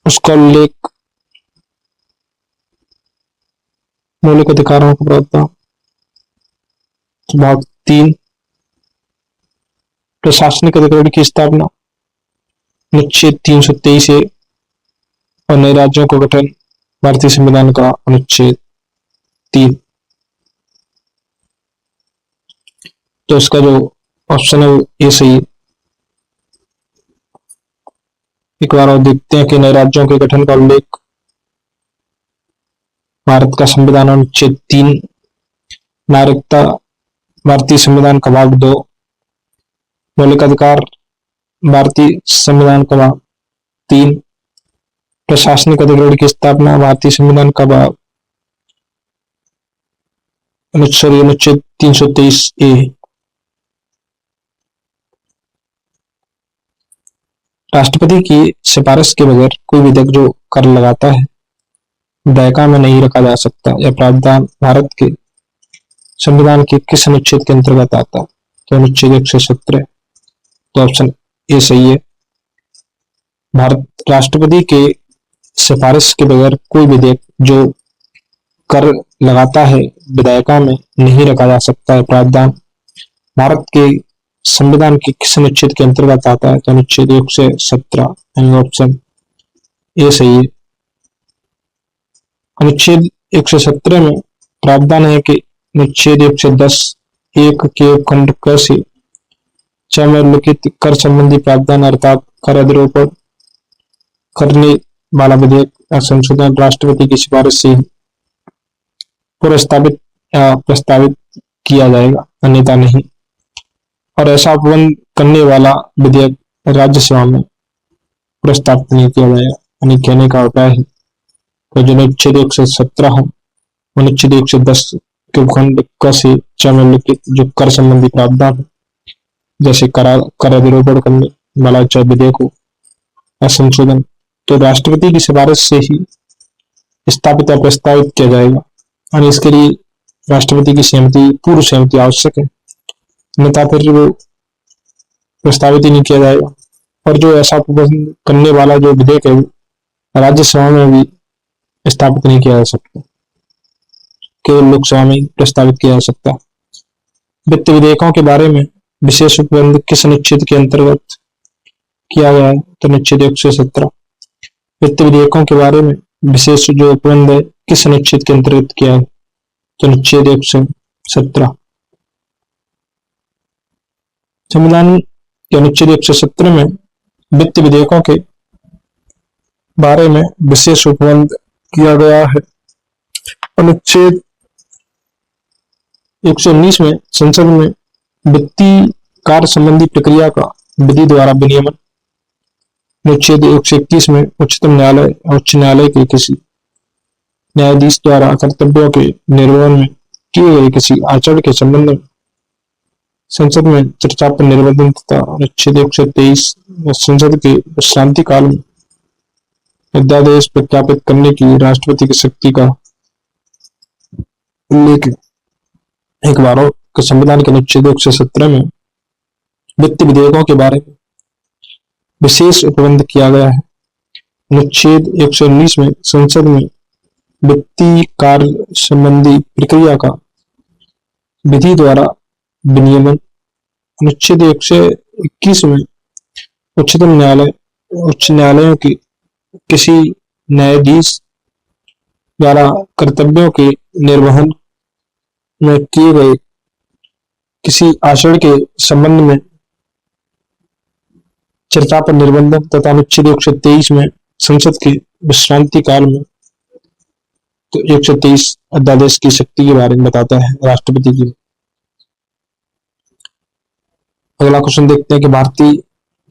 उसका उल्लेख, मौलिक अधिकारों का प्रावधान भाग 3, प्रशासनिक अधिकरण की स्थापना अनुच्छेद 323 है और नए राज्यों का गठन भारतीय संविधान का अनुच्छेद 3। तो इसका जो ऑप्शन है वो ए सही है। एक बार और देखते हैं कि नए राज्यों के गठन का उल्लेख भारत का संविधान अनुच्छेद 3, नागरिकता भारतीय संविधान का भाग 2, मौलिक अधिकार भारतीय संविधान का भाग 3, प्रशासनिक अधिकरण की स्थापना भारतीय संविधान का भाग अनुच्छेद 323 ए। राष्ट्रपति की सिफारिश के बगैर कोई विधेयक जो कर लगाता है दायका में नहीं रखा जा सकता। यह प्रावधान भारत के संविधान के किस अनुच्छेद के अंतर्गत आता है? तो अनुच्छेद 117। तो ऑप्शन ए सही है। भारत राष्ट्रपति के सिफारिश के बगैर कोई विधेयक जो कर लगाता है विधायिका में नहीं रखा जा सकता है। प्रावधान भारत के संविधान के किस अनुच्छेद के अंतर्गत आता है? तो अनुच्छेद 117, यानी ऑप्शन ए सही है। अनुच्छेद 117 में प्रावधान है कि अनुच्छेद 110 एक के खंड क से 6 में उल्लिखित कर संबंधी प्रावधान अर्थात कर अधिरोपण करने वाला विधेयक या संशोधन राष्ट्रपति की सिफारिश से ही प्रस्तावित किया जाएगा, अन्यथा नहीं। और ऐसा उपबंध करने वाला विधेयक राज्यसभा में प्रस्तावित नहीं किया जाएगा। यानी कहने का उपाय है तो जो अनुच्छेद 117 है अनुच्छेद 110 के खंड क से 6 में उल्लिखित जो कर संबंधी प्रावधान है, जैसे कर अधिरोपण करने वाला चाहे विधेयक हो या संशोधन, तो राष्ट्रपति की सिफारिश से ही स्थापित या प्रस्तावित किया जाएगा। और इसके लिए राष्ट्रपति की सहमति, पूर्व सहमति आवश्यक है, अन्यथा फिर वो प्रस्तावित ही नहीं किया जाएगा। और जो ऐसा उपबंध करने वाला जो विधेयक है राज्यसभा में भी स्थापित नहीं किया जा सकता, केवल लोकसभा में प्रस्तावित किया जा सकता। वित्त विधेयकों के बारे में विशेष उपबंध किस अनुच्छेद के अंतर्गत किया गया है? तो अनुच्छेद 117। वित्त विधेयकों के बारे में विशेष जो उपबंध है किस अनुच्छेद के अंतर्गत किया है? तो अनुच्छेद 117। संविधान के अनुच्छेद 117 में वित्त विधेयकों के बारे में विशेष उपबंध किया गया है। अनुच्छेद 119 में संसद में वित्तीय कार्य संबंधी प्रक्रिया का विधि द्वारा विनियमन। अनुच्छेद 121 में उच्चतम न्यायालय उच्च न्यायालय के किसी न्यायाधीश द्वारा कर्तव्यों के निर्वहन में किए गए किसी आचरण के संबंध में संसद में चर्चा पर निर्बंधन तथा अनुच्छेद 123 संसद के विश्रांति काल में अध्यादेश प्रख्यापित करने की राष्ट्रपति की शक्ति का उल्लेख। एक बार और संविधान के अनुच्छेद 117 में वित्त विधेयकों के बारे में विशेष उपबंध किया गया है। अनुच्छेद 119 में संसद में वित्तीय कार्य संबंधी प्रक्रिया का विधि द्वारा विनियमन। अनुच्छेद 121 में उच्चतम न्यायालय उच्च न्यायालयों के किसी न्यायाधीश द्वारा कर्तव्यों के निर्वहन में किए गए किसी आचरण के संबंध में चर्चा पर निर्बंधन तथा अनुच्छेद 123 में संसद के विश्रांति काल में, तो 123 अध्यादेश की शक्ति के बारे में बताता है राष्ट्रपति की। अगला क्वेश्चन देखते हैं कि भारतीय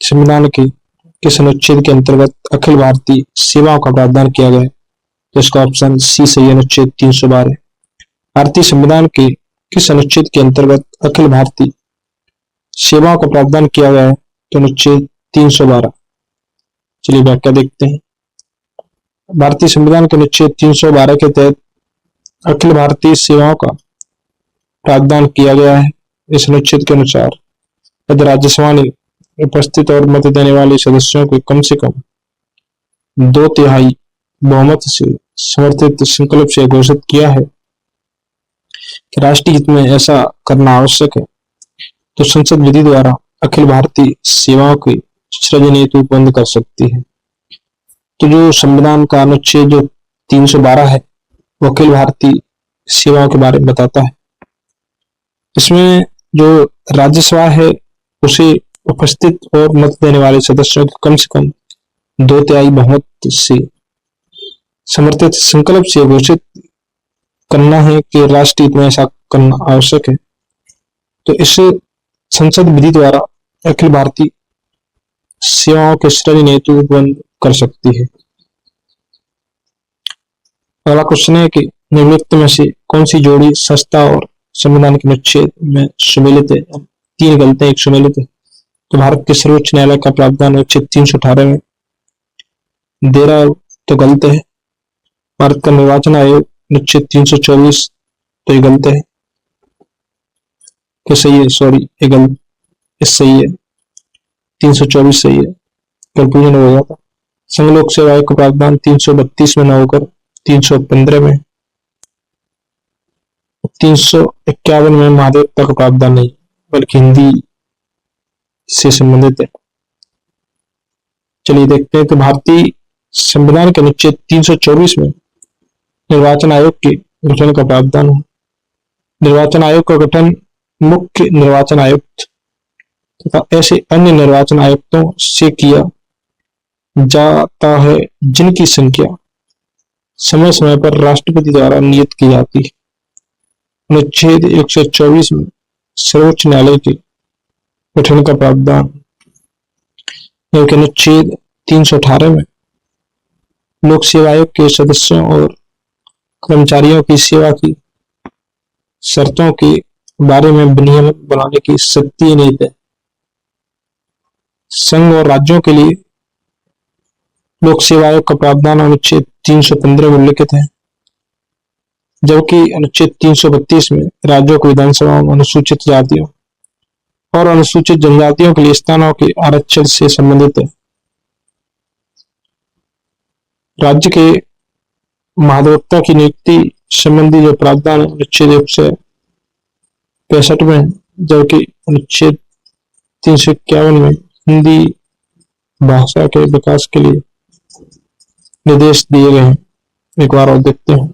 संविधान के किस अनुच्छेद के अंतर्गत अखिल भारतीय सेवाओं का प्रावधान किया गया है? तो इसका ऑप्शन सी सही है, अनुच्छेद 312। भारतीय संविधान के किस अनुच्छेद के अंतर्गत अखिल भारतीय सेवाओं का प्रावधान किया गया है? तो अनुच्छेद 312। चलिए व्याख्या देखते हैं। भारतीय संविधान के अनुच्छेद 312 के तहत अखिल भारतीय सेवाओं का प्रावधान किया गया है। इस अनुच्छेद के अनुसार यदि राज्यसभा ने उपस्थित और मत देने वाले सदस्यों को कम से कम 2/3 बहुमत से समर्थित संकल्प से घोषित किया है कि राष्ट्रीय हित में ऐसा करना आवश्यक है, तो संसद विधि द्वारा अखिल भारतीय सेवाओं की सृजन हेतु बंद कर सकती है। तो जो संविधान का अनुच्छेद जो 312 है वो अखिल भारतीय सेवाओं के बारे में बताता है। इसमें जो राज्यसभा है उसे उपस्थित और मत देने वाले सदस्यों को कम से कम 2/3 बहुमत से समर्थित संकल्प से घोषित करना है कि राष्ट्रीय हित में ऐसा करना आवश्यक है, तो इस संसद विधि द्वारा अखिल भारतीय सेवाओं के सृजन हेतु बंद कर सकती है। अगला क्वेश्चन है कि निम्नलिखित में से कौन सी जोड़ी संस्था और संविधान के अनुच्छेद में सम्मिलित है। 3 गलतियां, 1 सम्मिलित है। तो भारत के सर्वोच्च न्यायालय का प्रावधान अनुच्छेद 318 में दे रहा है तो गलत है। भारत का निर्वाचन आयोग अनुच्छेद 324 तो ये गलत है कि सही है, सॉरी ये गलत, इस सही है, 324 सही है, कंफ्यूजन हो गया था। संघ लोक सेवा आयोग का प्रावधान 332 में न होकर 315 में, 351 में महाधिवक्ता का प्रावधान नहीं बल्कि हिंदी से संबंधित है। चलिए देखते हैं। तो भारतीय संविधान के अनुच्छेद 324 में निर्वाचन आयोग के गठन का प्रावधान है। निर्वाचन आयोग का गठन मुख्य निर्वाचन आयुक्त तथा ऐसे अन्य निर्वाचन आयुक्तों से किया जाता है जिनकी संख्या समय समय पर राष्ट्रपति द्वारा नियुक्त की जाती है। अनुच्छेद 124 में सर्वोच्च न्यायालय के गठन का प्रावधान, जबकि अनुच्छेद 318 में लोक सेवा आयोग के सदस्यों और कर्मचारियों की सेवा की शर्तों के बारे में विनियम बनाने की शक्ति निहित है। संघ और राज्यों के लिए लोक सेवा आयोग का प्रावधान अनुच्छेद 315 में उल्लिखित है, जबकि अनुच्छेद 332 में राज्यों को विधानसभा में अनुसूचित जातियों और अनुसूचित जनजातियों के लिए स्थानों के आरक्षण से संबंधित है। राज्य के महाधिवक्ता की नियुक्ति संबंधी जो प्रावधान है अनुच्छेद 165 में, जबकि अनुच्छेद 351 में हिंदी भाषा के विकास के लिए निर्देश दिए गए हैं। एक बार और देखते हैं।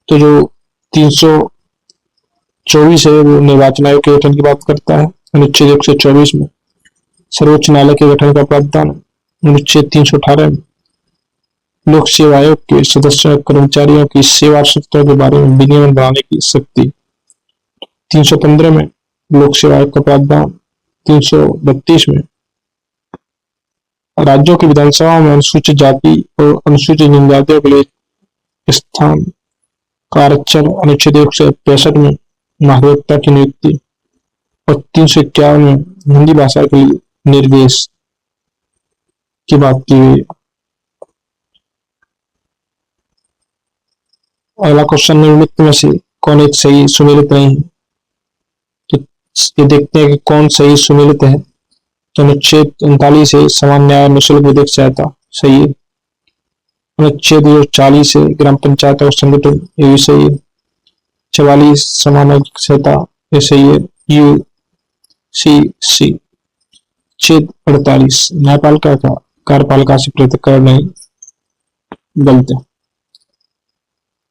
तो जो 324 है वो निर्वाचन आयोग के गठन की बात करता है। अनुच्छेद 124 में सर्वोच्च न्यायालय के गठन का प्रावधान, अनुच्छेद 318 में लोक सेवा आयोग के सदस्यों और कर्मचारियों की सेवा शर्तों के बारे में विनियमन बनाने की शक्ति, 315 में लोक सेवा आयोग का प्रावधान, 332 में राज्यों की विधानसभा में अनुसूचित जाति और अनुसूचित जनजातियों के लिए स्थान का आरक्षण, अनुच्छेद 165 में महाधिवक्ता की नियुक्ति और 351 में हिंदी भाषा के लिए निर्देश की बात की गई। अगला क्वेश्चन निम्नलिखित में से कौन एक सही सुमेलित नहीं है। तो ये देखते हैं कि कौन सही सुमेलित है। तो अनुच्छेद 39 है समान न्याय और निःशुल्क विधिक सहायता, सही है। अनुच्छेद 40 है ग्राम पंचायत और संगठन, ये भी सही है। 44 समान नागरिक सहायता, ये सही है। UCC। अनुच्छेद 48 न्यायपालिका का कार्यपालिका से पृथक्करण नहीं, गलत है।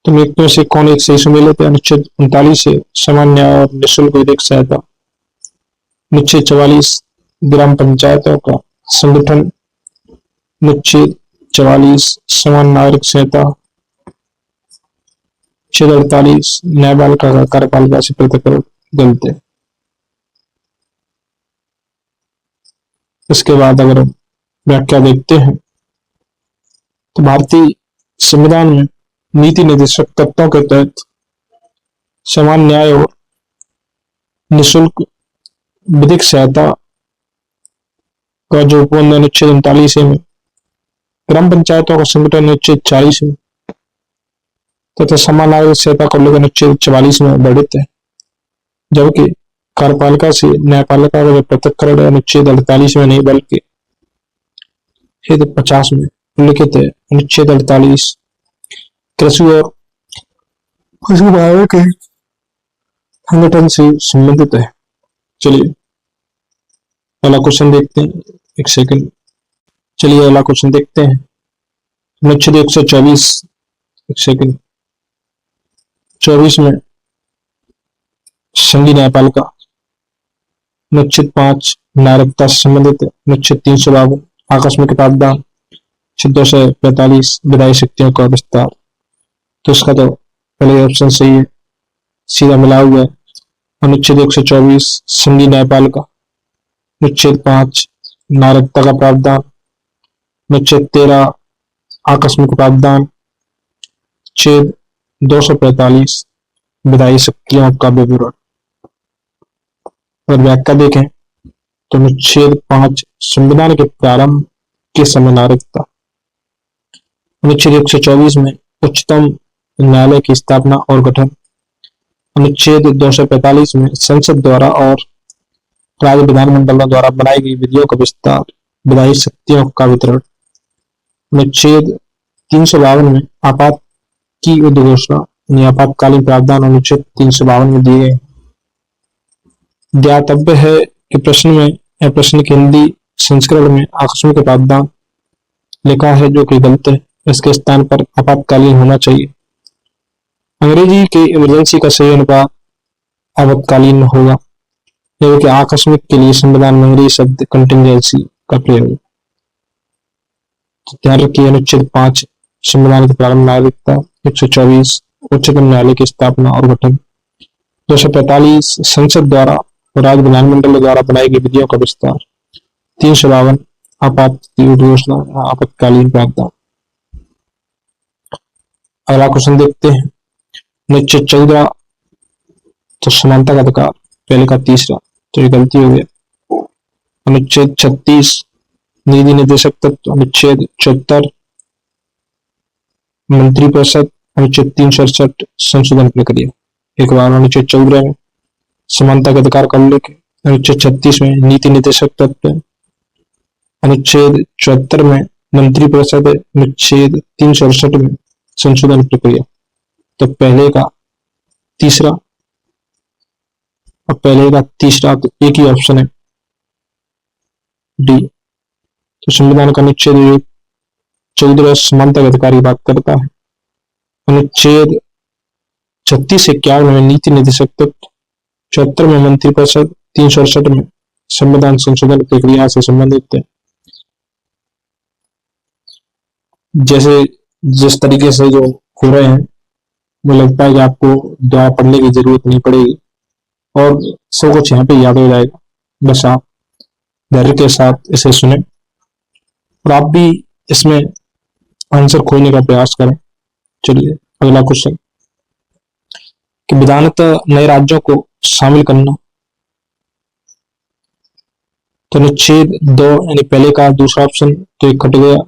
तो नियुक्त में से कौन एक सही सुमेलित है। अनुच्छेद 39 है समान न्याय और निःशुल्क विधिक सहायता। अनुच्छेद 44 ग्राम पंचायतों का संगठन। अनुच्छेद 44 समान नागरिक सहायता। अनुच्छेद 48 न्यायपालिका का कार्यपालिका से पृथक्करण, गलत है। इसके बाद अगर हम व्याख्या देखते हैं तो भारतीय संविधान में नीति निर्देशक तत्वों के तहत समान न्याय और निःशुल्क विधिक सहायता का जो उपबंध अनुच्छेद 39 में, ग्राम पंचायतों का संगठन अनुच्छेद 40 में तथा समान नागरिक संहिता को लेकर अनुच्छेद 44 में वर्णित है। जबकि कार्यपालिका से न्यायपालिका का जो पृथक्करण अनुच्छेद 48 में नहीं बल्कि 50 में उल्लिखित है। अनुच्छेद 48 कृषि और पशुपालन के संगठन से संबंधित है। चलिए पहला क्वेश्चन देखते हैं। एक सेकंड, चलिए अगला क्वेश्चन देखते हैं। अनुच्छेद 124, एक सेकंड, 24 में संघीय न्यायपालिका। अनुच्छेद 5 नागरिकता से संबंधित है। अनुच्छेद 352 आकस्मिक प्रावधान। अनुच्छेद 245 विधायी शक्तियों का विस्तार। तो इसका तो पहले ऑप्शन सही है, सीधा मिला हुआ है। अनुच्छेद 124 संघीय न्यायपालिका। अनुच्छेद 5 नागरिकता का प्रावधान। अनुच्छेद 13 आकस्मिक प्रावधान। अनुच्छेद 245 विधायी शक्तियों का विवरण। अगर व्याख्या देखें तो अनुच्छेद 5 संविधान के प्रारंभ के समय नागरिकता। अनुच्छेद 124 में उच्चतम न्यायालय की स्थापना और गठन। अनुच्छेद 245 में संसद द्वारा और राज्य विधानमंडलों द्वारा बनाई गई विधियों का विस्तार, विधायी शक्तियों का वितरण। अनुच्छेद 352 में आपात की उद्घोषणा, आपातकालीन प्रावधान अनुच्छेद 352 में दिए गए। ज्ञातव्य है कि प्रश्न में या प्रश्न के हिंदी संस्करण में आकस्मिक प्रावधान लिखा है जो कि गलत है। इसके स्थान पर आपातकालीन होना चाहिए। अंग्रेजी के इमरजेंसी का सही अनुपात आपातकालीन होगा, जबकि आकस्मिक के लिए संविधान में अंग्रेजी शब्द कंटिंजेंसी का प्रयोग। ध्यान रखिए अनुच्छेद 5 संविधान के प्रारंभ नागरिकता। 124 उच्चतम न्यायालय की स्थापना और गठन। 245 संसद द्वारा और राज्य विधानमंडल द्वारा बनाई गई विधियों का विस्तार। 352 आपात की उद्घोषणा, आपातकालीन प्रावधान। अगला क्वेश्चन देखते हैं। अनुच्छेद 14 तो समानता का अधिकार, पहले का तीसरा, तो ये गलती हो गया। अनुच्छेद 36 नीति निदेशक तत्व। अनुच्छेद 74 मंत्रिपरिषद। अनुच्छेद 368 संशोधन प्रक्रिया। एक बार अनुच्छेद 14 में समानता के अधिकार का उल्लेख। अनुच्छेद 36 में नीति निदेशक तत्व। अनुच्छेद 74 में मंत्रिपरिषद। अनुच्छेद 368 में संशोधन प्रक्रिया। तो पहले का तीसरा और पहले का तीसरा तो एक ही ऑप्शन है, डी। तो संविधान का अनुच्छेद 14 समानता के अधिकार की बात करता है। अनुच्छेद 36 से 51 में नीति निदेशक तत्व, 74 में मंत्रिपरिषद, 368 में संविधान संशोधन प्रक्रिया से संबंधित है। जैसे जिस तरीके से जो हो रहे हैं, मुझे लगता है कि आपको दोबारा पढ़ने की जरूरत नहीं पड़ेगी और सब कुछ यहाँ पे याद हो जाएगा। बस आप धैर्य के साथ इसे सुने और आप भी इसमें आंसर खोजने का प्रयास करें। चलिए अगला क्वेश्चन कि विधानतः नए राज्यों को शामिल करना। तो अनुच्छेद 2 यानी पहले का दूसरा ऑप्शन तो ये कट गया,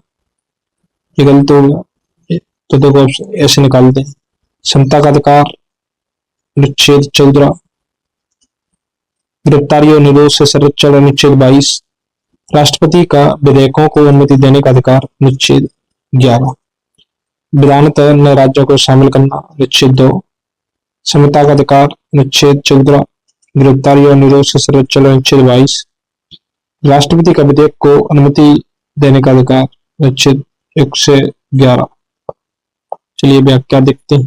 ये गलत हो गया, तो देखो ऑप्शन ऐसे निकाल दें। क्षमता का अधिकार। अनुच्छेद 14 गिरफ्तारी और निरोध से संरक्षण। अनुच्छेद 22 राष्ट्रपति का विधेयकों को अनुमति देने का अधिकार। अनुच्छेद 11 विधानतः नए राज्यों को शामिल करना। अनुच्छेद 2 क्षमता का अधिकार। अनुच्छेद 14 गिरफ्तारी और निरोध से संरक्षण। अनुच्छेद 22 राष्ट्रपति का विधेयक को अनुमति देने का अधिकार। अनुच्छेद 1 से 11। चलिए व्याख्या देखते हैं।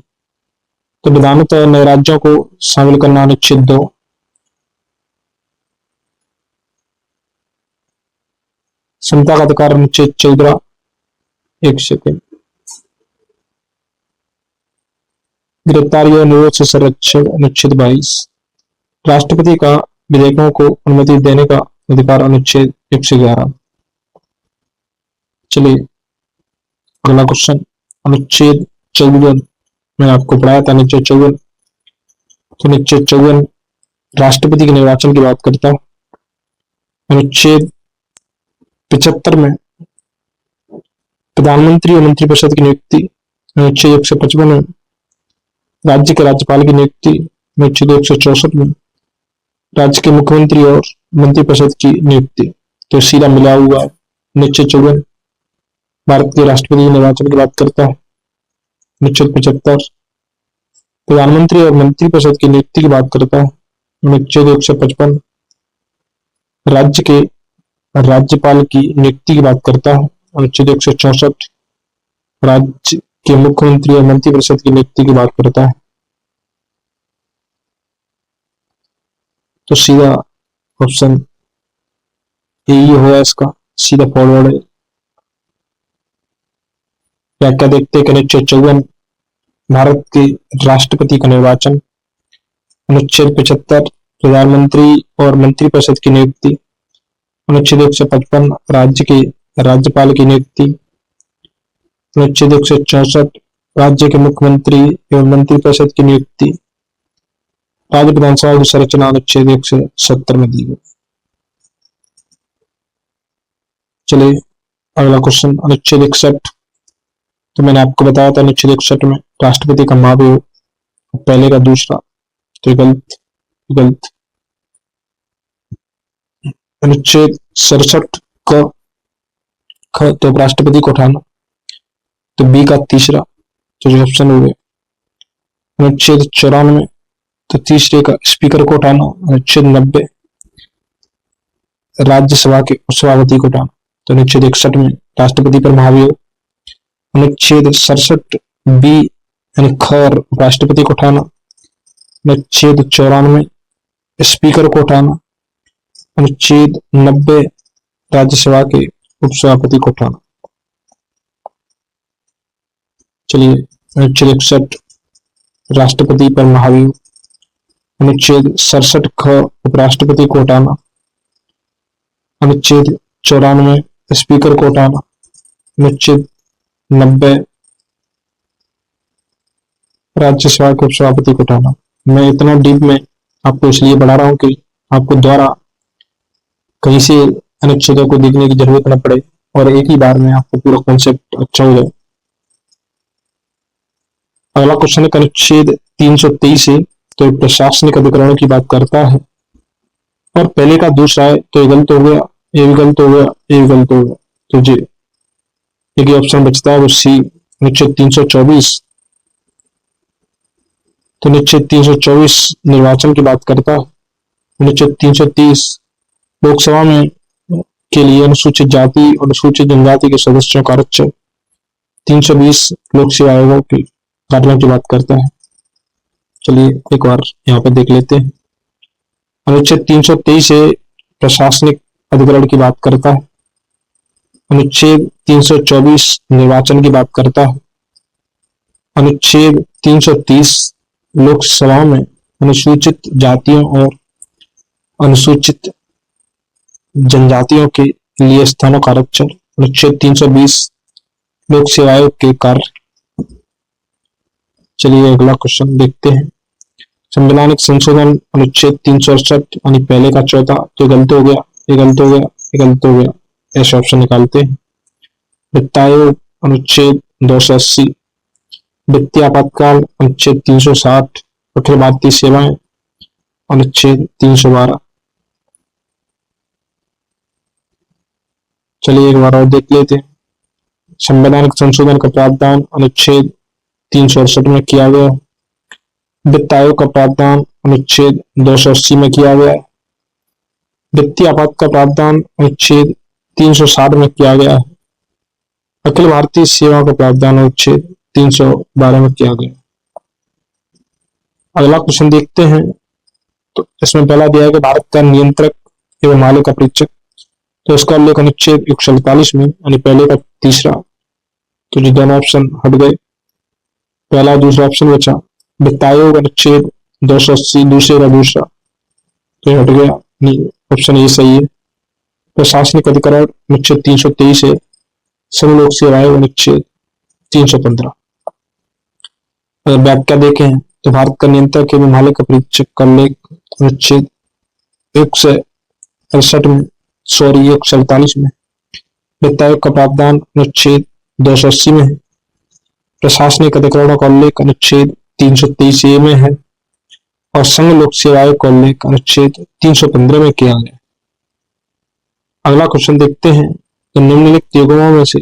तो विधानतः नए राज्यों को शामिल करना। अनुच्छेद 2 क्षमता का अधिकार। अनुच्छेद 14 एक सेकेंड गिरफ्तारी और निरोध से संरक्षण। अनुच्छेद 22 राष्ट्रपति का विधेयकों को अनुमति देने का अधिकार। अनुच्छेद 1 से 11। चलिए अगला क्वेश्चन अनुच्छेद 54 मैं आपको पढ़ाया था। अनुच्छेद 54 तो अनुच्छेद 54 राष्ट्रपति के निर्वाचन की बात करता है। अनुच्छेद 75 में प्रधानमंत्री और मंत्रिपरिषद की नियुक्ति, अनुच्छेद 155 में राज्य के राज्यपाल की नियुक्ति, अनुच्छेद 164 में राज्य के मुख्यमंत्री और मंत्रिपरिषद की नियुक्ति। तो सीधा मिला हुआ है। अनुच्छेद 54 भारत के राष्ट्रपति निर्वाचन की बात करता है। अनुच्छेद 75 प्रधानमंत्री और मंत्रिपरिषद की नियुक्ति की बात करता है। अनुच्छेद 155 राज्य के राज्यपाल की नियुक्ति की बात करता है। अनुच्छेद 164 राज्य के मुख्यमंत्री और मंत्रिपरिषद की नियुक्ति की बात करता है। तो सीधा ऑप्शन यही होगा, इसका सीधा फॉरवर्ड है। व्याख्या देखते हैं। अनुच्छेद 54 भारत के राष्ट्रपति का निर्वाचन। अनुच्छेद 75 प्रधानमंत्री और मंत्रिपरिषद की नियुक्ति। अनुच्छेद 155 राज्य के राज्यपाल की नियुक्ति। अनुच्छेद 164 राज्य के मुख्यमंत्री एवं मंत्रिपरिषद की नियुक्ति। राज्य विधानसभा की संरचना अनुच्छेद 170 में दी गई। चलिए अगला क्वेश्चन, अनुच्छेद 61। तो मैंने आपको बताया था अनुच्छेद 61 में राष्ट्रपति का महाभियोग, पहले का दूसरा, तो गलत। अनुच्छेद 67 का तो राष्ट्रपति को उठाना, तो बी का तीसरा, तो जो ऑप्शन हो गए। अनुच्छेद 94 तो तीसरे का स्पीकर को उठाना। अनुच्छेद 90 राज्यसभा के उपसभापति को उठाना। तो अनुच्छेद 61 में राष्ट्रपति पर महाभियोग। अनुच्छेद 67 बी यानी ख राष्ट्रपति को उठाना। अनुच्छेद 94 स्पीकर को उठाना। अनुच्छेद 90 राज्यसभा के उपसभापति को उठाना। चलिए अनुच्छेद 61 राष्ट्रपति पर महाभियोग। अनुच्छेद 67 ख उपराष्ट्रपति को हटाना। अनुच्छेद 94 स्पीकर को हटाना। अनुच्छेद 90 राज्यसभा के उपसभापति को हटाना। मैं इतना डीप में आपको इसलिए बढ़ा रहा हूं कि आपको द्वारा कहीं से अनुच्छेदों को देखने की जरूरत न पड़े और एक ही बार में आपको पूरा कॉन्सेप्ट अच्छा हो जाए। अगला क्वेश्चन है अनुच्छेद 323 है, तो प्रशासनिक अधिकरणों की बात करता है और पहले का दूसरा है, तो ये गलत हो गया, ये भी गलत हो गया, ये भी गलत हो गया। तो जी एक ही ऑप्शन बचता है वो सी, अनुच्छेद 324। तो अनुच्छेद 324 निर्वाचन की बात करता है। अनुच्छेद 330 लोकसभा में के लिए अनुसूचित जाति और अनुसूचित जनजाति के सदस्यों का आरक्षण। 320 लोक सेवा आयोगों के कार्यों की बात करता है। चलिए एक बार यहाँ पे देख लेते हैं। अनुच्छेद 323 से प्रशासनिक अधिकरण की बात करता है। अनुच्छेद 324 निर्वाचन की बात करता है। अनुच्छेद 330 लोकसभा में अनुसूचित जातियों और अनुसूचित जनजातियों के लिए स्थानों का आरक्षण। अनुच्छेद 320 लोक सेवा आयोग के कार्य। चलिए अगला क्वेश्चन देखते हैं। संवैधानिक संशोधन अनुच्छेद 368 यानी पहले का चौथा, तो गलत हो गया, ये गलत हो गया, ये गलत हो गया, ऐसे ऑप्शन निकालते हैं। वित्त आयोग अनुच्छेद 280, वित्तीय आपातकाल अनुच्छेद 360, अखिल भारतीय सेवाएं अनुच्छेद 312। चलिए एक बार और देख लेते हैं। संवैधानिक संशोधन का प्रावधान अनुच्छेद 368 में किया गया। वित्त आयोग का प्रावधान अनुच्छेद 280 में किया गया। वित्तीय आपात का प्रावधान अनुच्छेद 360 में किया गया है। अखिल भारतीय सेवा का प्रावधान अनुच्छेद 312 में किया गया। अगला क्वेश्चन देखते हैं। तो इसमें पहला दिया है कि भारत का नियंत्रक एवं माल्य का परीक्षक, तो इसका उल्लेख अनुच्छेद 147 में यानी पहले का तीसरा, तो जो दोनों ऑप्शन हट गए, पहला दूसरा ऑप्शन बचा। वित्त आयोग अनुच्छेद 280 दूसरे का दूसरा, तो हट गया, ऑप्शन ये सही है। प्रशासनिक अधिकरण अनुच्छेद 323 है। सभी लोक सेवा आयोग अनुच्छेद 315। अगर व्याख्या देखें तो भारत का नियंत्रक एवं माल्य का परीक्षक का उल्लेख अनुच्छेद 168 में 147 में वित्त आयोग का प्रावधान अनुच्छेद 280 में है। प्रशासनिक अधिकरणों का उल्लेख अनुच्छेद 323A में है और संघ लोक सेवा आयोग का उल्लेख अनुच्छेद 315 में किया गया। अगला क्वेश्चन देखते हैं, तो निम्नलिखित युग्मों में से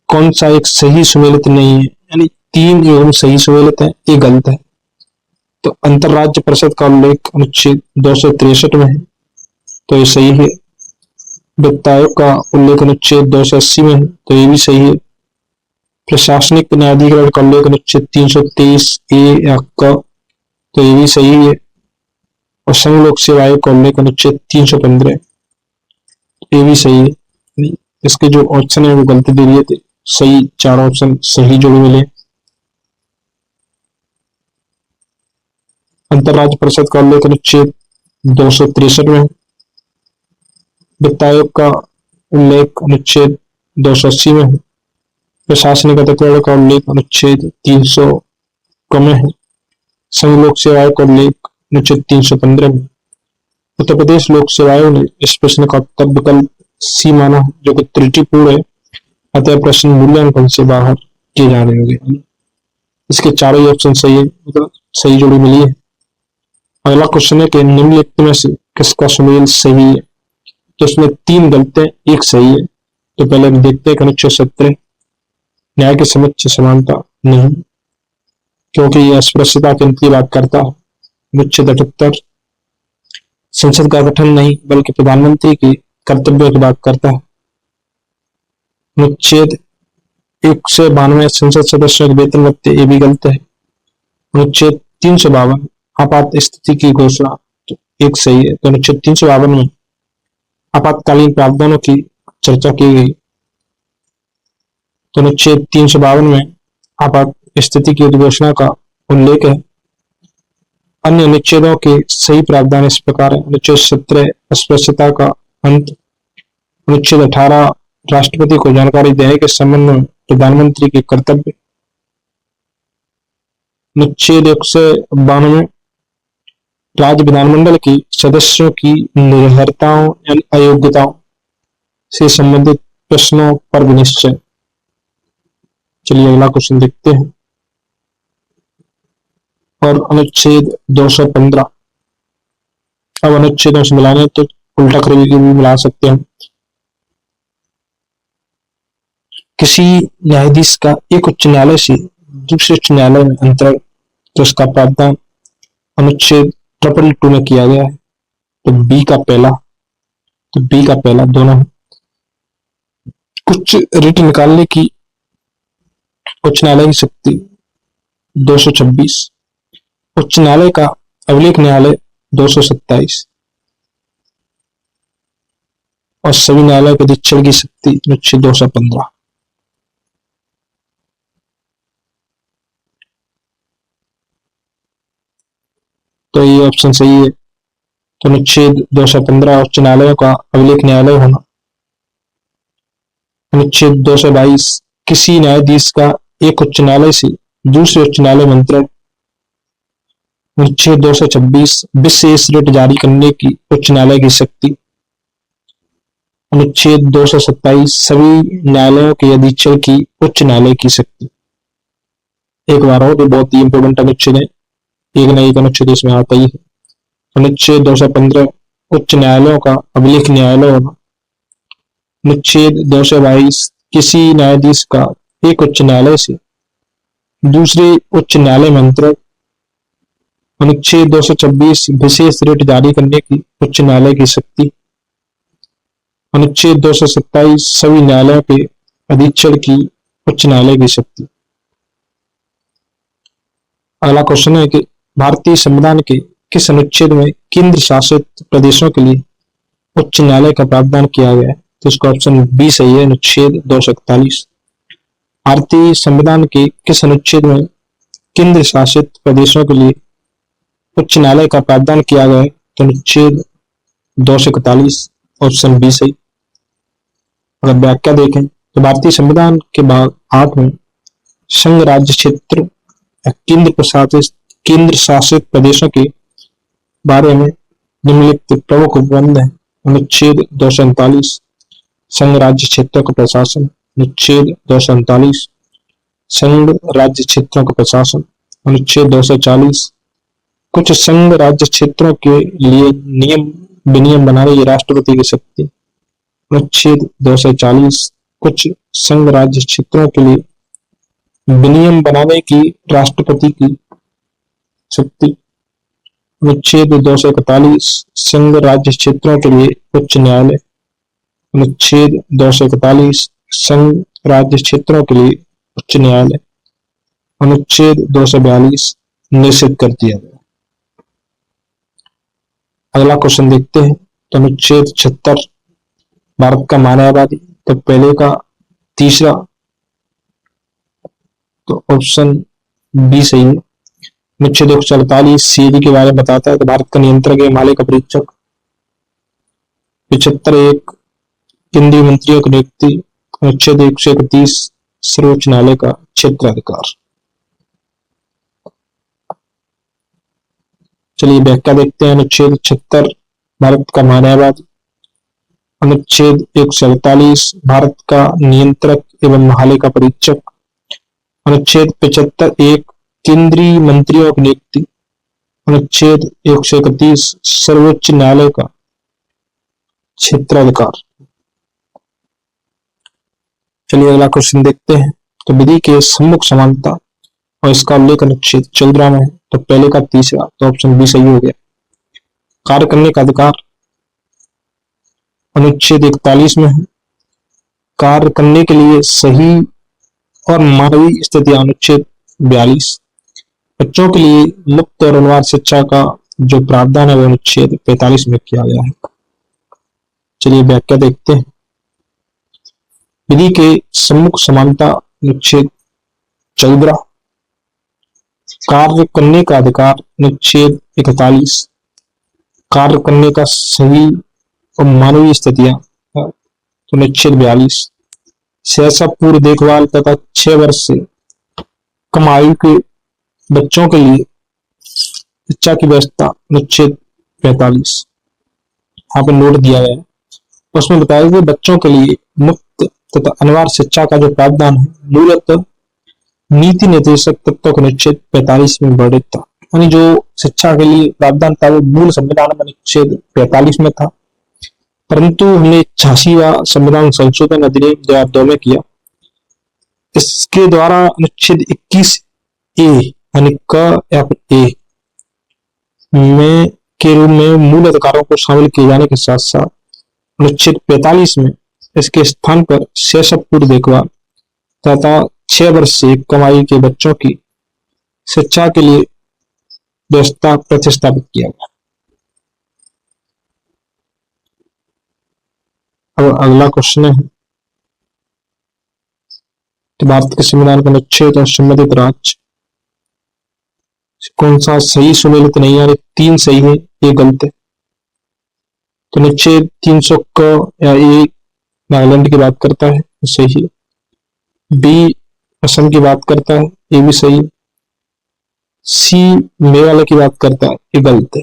कौन सा एक सही सुमेलित नहीं है, यानी 3 युग्म सही सुमेलित है, ये गलत है। तो अंतरराज्य परिषद का उल्लेख अनुच्छेद 263 में है, तो ये सही है। वित्त आयोग का उल्लेख अनुच्छेद 280 में है, तो ये भी सही है। प्रशासनिक न्यायाधिकरण का उल्लेख अनुच्छेद 323A या क, तो ये भी सही है। और संघ लोक सेवा आयोग का उल्लेख अनुच्छेद 315, ये भी सही है। इसके जो ऑप्शन है वो गलती दे दिए थे, सही 4 ऑप्शन सही जो भी मिले। अंतरराज्य परिषद का उल्लेख अनुच्छेद 263 में है। वित्त आयोग का उल्लेख अनुच्छेद 280 में है। प्रशासनिक अधिकरण का उल्लेख अनुच्छेद 300 में है। संघ लोक सेवा आयोग का उल्लेख अनुच्छेद 315 में। उत्तर प्रदेश लोक सेवा आयोग ने इस प्रश्न का उत्तर विकल्प सी माना, जो कि त्रुटिपूर्ण है, अतः प्रश्न मूल्यांकन से बाहर किए जाने होंगे। इसके चारों ही ऑप्शन सही है, मतलब सही जोड़ी मिली है। अगला क्वेश्चन है कि निम्नलिखित में से किसका सुमेल सही है, तो इसमें 3 गलत है, 1 सही है। तो पहले हम देखते हैं अनुच्छेद 17, न्याय के समक्ष समानता नहीं, क्योंकि यह अस्पृश्यता के अंत की बात करता है। अनुच्छेद 78, संसद का गठन नहीं बल्कि प्रधानमंत्री के कर्तव्यों की बात करता है। अनुच्छेद 192, संसद सदस्यों के वेतन भत्ते, ये भी गलत है। अनुच्छेद 352, आपात स्थिति की घोषणा, तो 1 सही है। तो अनुच्छेद 352 में आपातकालीन प्रावधानों की चर्चा की गई। तो अनुच्छेद 352 में आपात स्थिति की उद्घोषणा का उल्लेख है। अन्य अनुच्छेदों के सही प्रावधान इस प्रकार है। अनुच्छेद 17, अस्पृश्यता का अंत। अनुच्छेद 18, राष्ट्रपति को जानकारी देने के संबंध में प्रधानमंत्री के कर्तव्य। अनुच्छेद 192, राज्य विधानमंडल के सदस्यों की निर्भरताओं यानी अयोग्यताओं से संबंधित प्रश्नों पर विनिश्चय। चलिए अगला क्वेश्चन देखते हैं। और अनुच्छेद 215, अब अनुच्छेदों से मिलाने तो उल्टा करके भी मिला सकते हैं। किसी न्यायाधीश का एक उच्च न्यायालय से दूसरे उच्च न्यायालय में अंतरण, तो उसका प्रावधान अनुच्छेद 222 में किया गया है। तो बी का पहला दोनों। कुछ रिट निकालने की उच्च न्यायालय की शक्ति 226, उच्च न्यायालय का अभिलेख न्यायालय 227 और सभी न्यायालय के अधीक्षण की शक्ति अनुच्छेद 215। तो ये ऑप्शन सही है। तो अनुच्छेद 215 उच्च न्यायालयों का अभिलेख न्यायालय होना। अनुच्छेद 222, किसी न्यायाधीश का एक उच्च न्यायालय से दूसरे उच्च न्यायालय में अंतरण। अनुच्छेद 226, विशेष रिट जारी करने की उच्च न्यायालय की शक्ति। अनुच्छेद 227, सभी न्यायालयों के अधीक्षण की उच्च न्यायालय की शक्ति। एक बार और, बहुत ही इंपोर्टेंट अनुच्छेद है, एक न एक अनुच्छेद इसमें आता ही है। अनुच्छेद 215, उच्च न्यायालयों का अभिलेख न्यायालय होना। अनुच्छेद 222, किसी न्यायाधीश का एक उच्च न्यायालय से दूसरे उच्च न्यायालय में अंतरण। अनुच्छेद 226, विशेष रिट जारी करने की उच्च न्यायालय की शक्ति। अनुच्छेद 227, सभी न्यायालयों के अधीक्षण की उच्च न्यायालय की शक्ति। अगला क्वेश्चन है कि भारतीय संविधान के किस अनुच्छेद में केंद्र शासित प्रदेशों के लिए उच्च न्यायालय का प्रावधान किया गया है? तो इसका ऑप्शन बी सही है, अनुच्छेद 241। भारतीय संविधान के किस अनुच्छेद में केंद्र शासित प्रदेशों के लिए उच्च न्यायालय का प्रावधान किया गया है? तो अनुच्छेद 241, ऑप्शन बी सही। अगर व्याख्या देखें तो भारतीय संविधान के भाग 8 में संघ राज्य क्षेत्र या केंद्र शासित प्रदेशों के बारे में निम्नलिखित प्रमुख उपबंध है। अनुच्छेद 239, संघ राज्य क्षेत्रों का प्रशासन। अनुच्छेद 239 संघ राज्य क्षेत्रों का प्रशासन। अनुच्छेद 240 कुछ संघ राज्य क्षेत्रों के लिए नियम विनियम बनाने की राष्ट्रपति की शक्ति। अनुच्छेद 240 कुछ संघ राज्य क्षेत्रों के लिए विनियम बनाने की राष्ट्रपति की शक्ति। अनुच्छेद 241 संघ राज्य क्षेत्रों के लिए उच्च न्यायालय। अनुच्छेद 241 संघ राज्य क्षेत्रों के लिए उच्च न्यायालय। अनुच्छेद 242 निषिद्ध कर दिया गया। अगला क्वेश्चन देखते हैं। तो अनुच्छेद 76 भारत का मानववादी, तो पहले का तीसरा, तो ऑप्शन बी सही है। अनुच्छेद 148 सीडी के बारे में बताता है, तो भारत का नियंत्रक है हिमालय का परीक्षक। 75 एक केंद्रीय मंत्रियों की नियुक्ति। अनुच्छेद 131 सर्वोच्च न्यायालय का क्षेत्राधिकार। चलिए व्याख्या देखते हैं। अनुच्छेद 76 भारत का मानववाद। अनुच्छेद 147 भारत का नियंत्रक एवं हिमालय का परीक्षक। अनुच्छेद 75 एक केंद्रीय मंत्रियों की नियुक्ति। अनुच्छेद 131 सर्वोच्च न्यायालय का क्षेत्राधिकार। चलिए अगला क्वेश्चन देखते हैं। तो विधि के सम्मुख समानता और इसका उल्लेख अनुच्छेद 14 में है, तो पहले का तीसरा, तो ऑप्शन बी सही हो गया। कार्य करने का अधिकार अनुच्छेद 41 में है। कार्य करने के लिए सही और मानवीय स्थिति अनुच्छेद 42। बच्चों के लिए मुफ्त और अनिवार्य शिक्षा का जो प्रावधान है वो अनुच्छेद 45 में किया गया है। चलिए व्याख्या देखते हैं। विधि के सम्मुख समानता अनुच्छेद 14। कार्य करने का अधिकार अनुच्छेद 41। कार्य करने का सही और मानवीय स्थितियां अनुच्छेद 42। सहसा पूर्व देखभाल तथा 6 वर्ष से कम आयु के बच्चों के लिए शिक्षा की व्यवस्था अनुच्छेद 45। यहाँ पे नोट दिया गया है, उसमें बताया गया बच्चों के लिए मुफ्त तथा अनिवार्य शिक्षा का जो प्रावधान है मूलतः नीति निर्देशक तत्वों के अनुच्छेद 45 में वर्णित था। यानी जो शिक्षा के लिए प्रावधान था वो मूल संविधान में अनुच्छेद 45 में था, परंतु हमने 86वां संविधान संशोधन अधिनियम 2002 में किया। इसके द्वारा अनुच्छेद 21 ए यानी क या ए में के रूप में मूल अधिकारों को शामिल किए जाने के साथ साथ अनुच्छेद 45 में इसके स्थान पर शैशव पूर्व देखभाल तथा 6 वर्ष से कम आयु के बच्चों की शिक्षा के लिए व्यवस्था प्रतिस्थापित किया गया। अब अगला क्वेश्चन है, तो भारत के संविधान का अनुच्छेद और संबंधित राज्य कौन सा सही सुमेलित नहीं है? 3 सही है, 1 गलत है। तो अनुच्छेद 300 क या ए नागालैंड की बात करता है, सही है। बी असम की बात करता है, ये भी सही है। सी मेघालय की बात करता है, ये गलत है।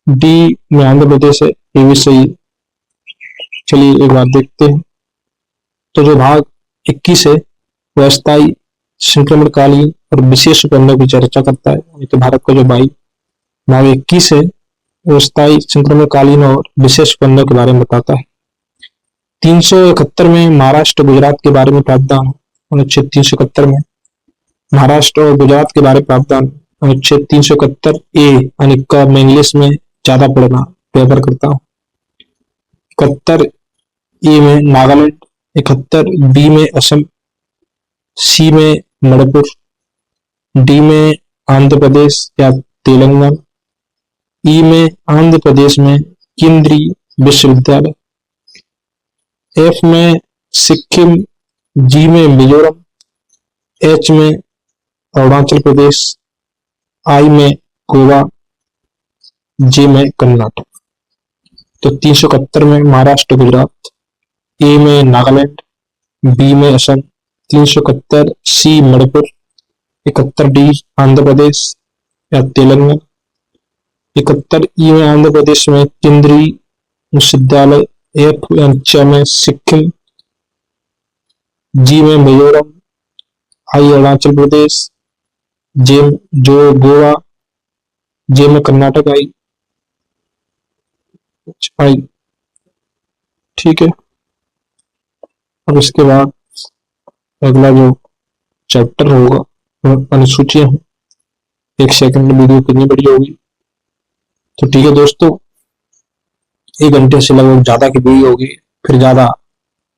डी में आंध्र प्रदेश है, ये भी सही है। चलिए एक बार देखते हैं। तो जो भाग 21 है वह अस्थायी संक्रमणकालीन और विशेष उपकरणों की चर्चा करता है। तो भारत का जो भाग 21 है वो अस्थायी संक्रमणकालीन और विशेष उपकरणों के बारे में बताता है। 371 में महाराष्ट्र गुजरात के बारे में प्रावधान है। अनुच्छेद 371 में महाराष्ट्र और गुजरात के बारे में प्रावधान। अनुच्छेद 371 ए यानी क मैं इंग्लिश में ज्यादा पढ़ना प्रेफर करता हूँ। 71 ए में नागालैंड, 71 बी में असम, सी में मणिपुर, डी में आंध्र प्रदेश या तेलंगाना, ई में आंध्र प्रदेश में केंद्रीय विश्वविद्यालय, एफ में सिक्किम, जी में मिजोरम, एच में अरुणाचल प्रदेश, आई में गोवा, जे में कर्नाटक। तो 371 में महाराष्ट्र गुजरात, ए में नागालैंड, बी में असम, 371 सी मणिपुर, 71 डी आंध्र प्रदेश या तेलंगाना, 71 ई में आंध्र प्रदेश में केंद्रीय विश्वविद्यालय एफ एंड च में सिक्किम, जी में मिजोरम, आई अरुणाचल प्रदेश, जे जो गोवा, जे में कर्नाटक आई, आई। ठीक है। अब इसके बाद अगला जो चैप्टर होगा अनुसूचियां। एक सेकंड में वीडियो कितनी बड़ी होगी। तो ठीक है दोस्तों, 1 घंटे से लगभग ज्यादा की वीडियो होगी, फिर ज्यादा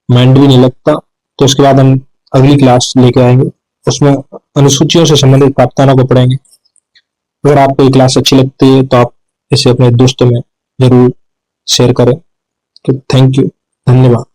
माइंड भी नहीं लगता। तो उसके बाद हम अगली क्लास लेके आएंगे, उसमें अनुसूचियों से संबंधित प्रावधानों को पढ़ेंगे। अगर आपको ये क्लास अच्छी लगती है तो आप इसे अपने दोस्तों में जरूर शेयर करें। तो थैंक यू, धन्यवाद।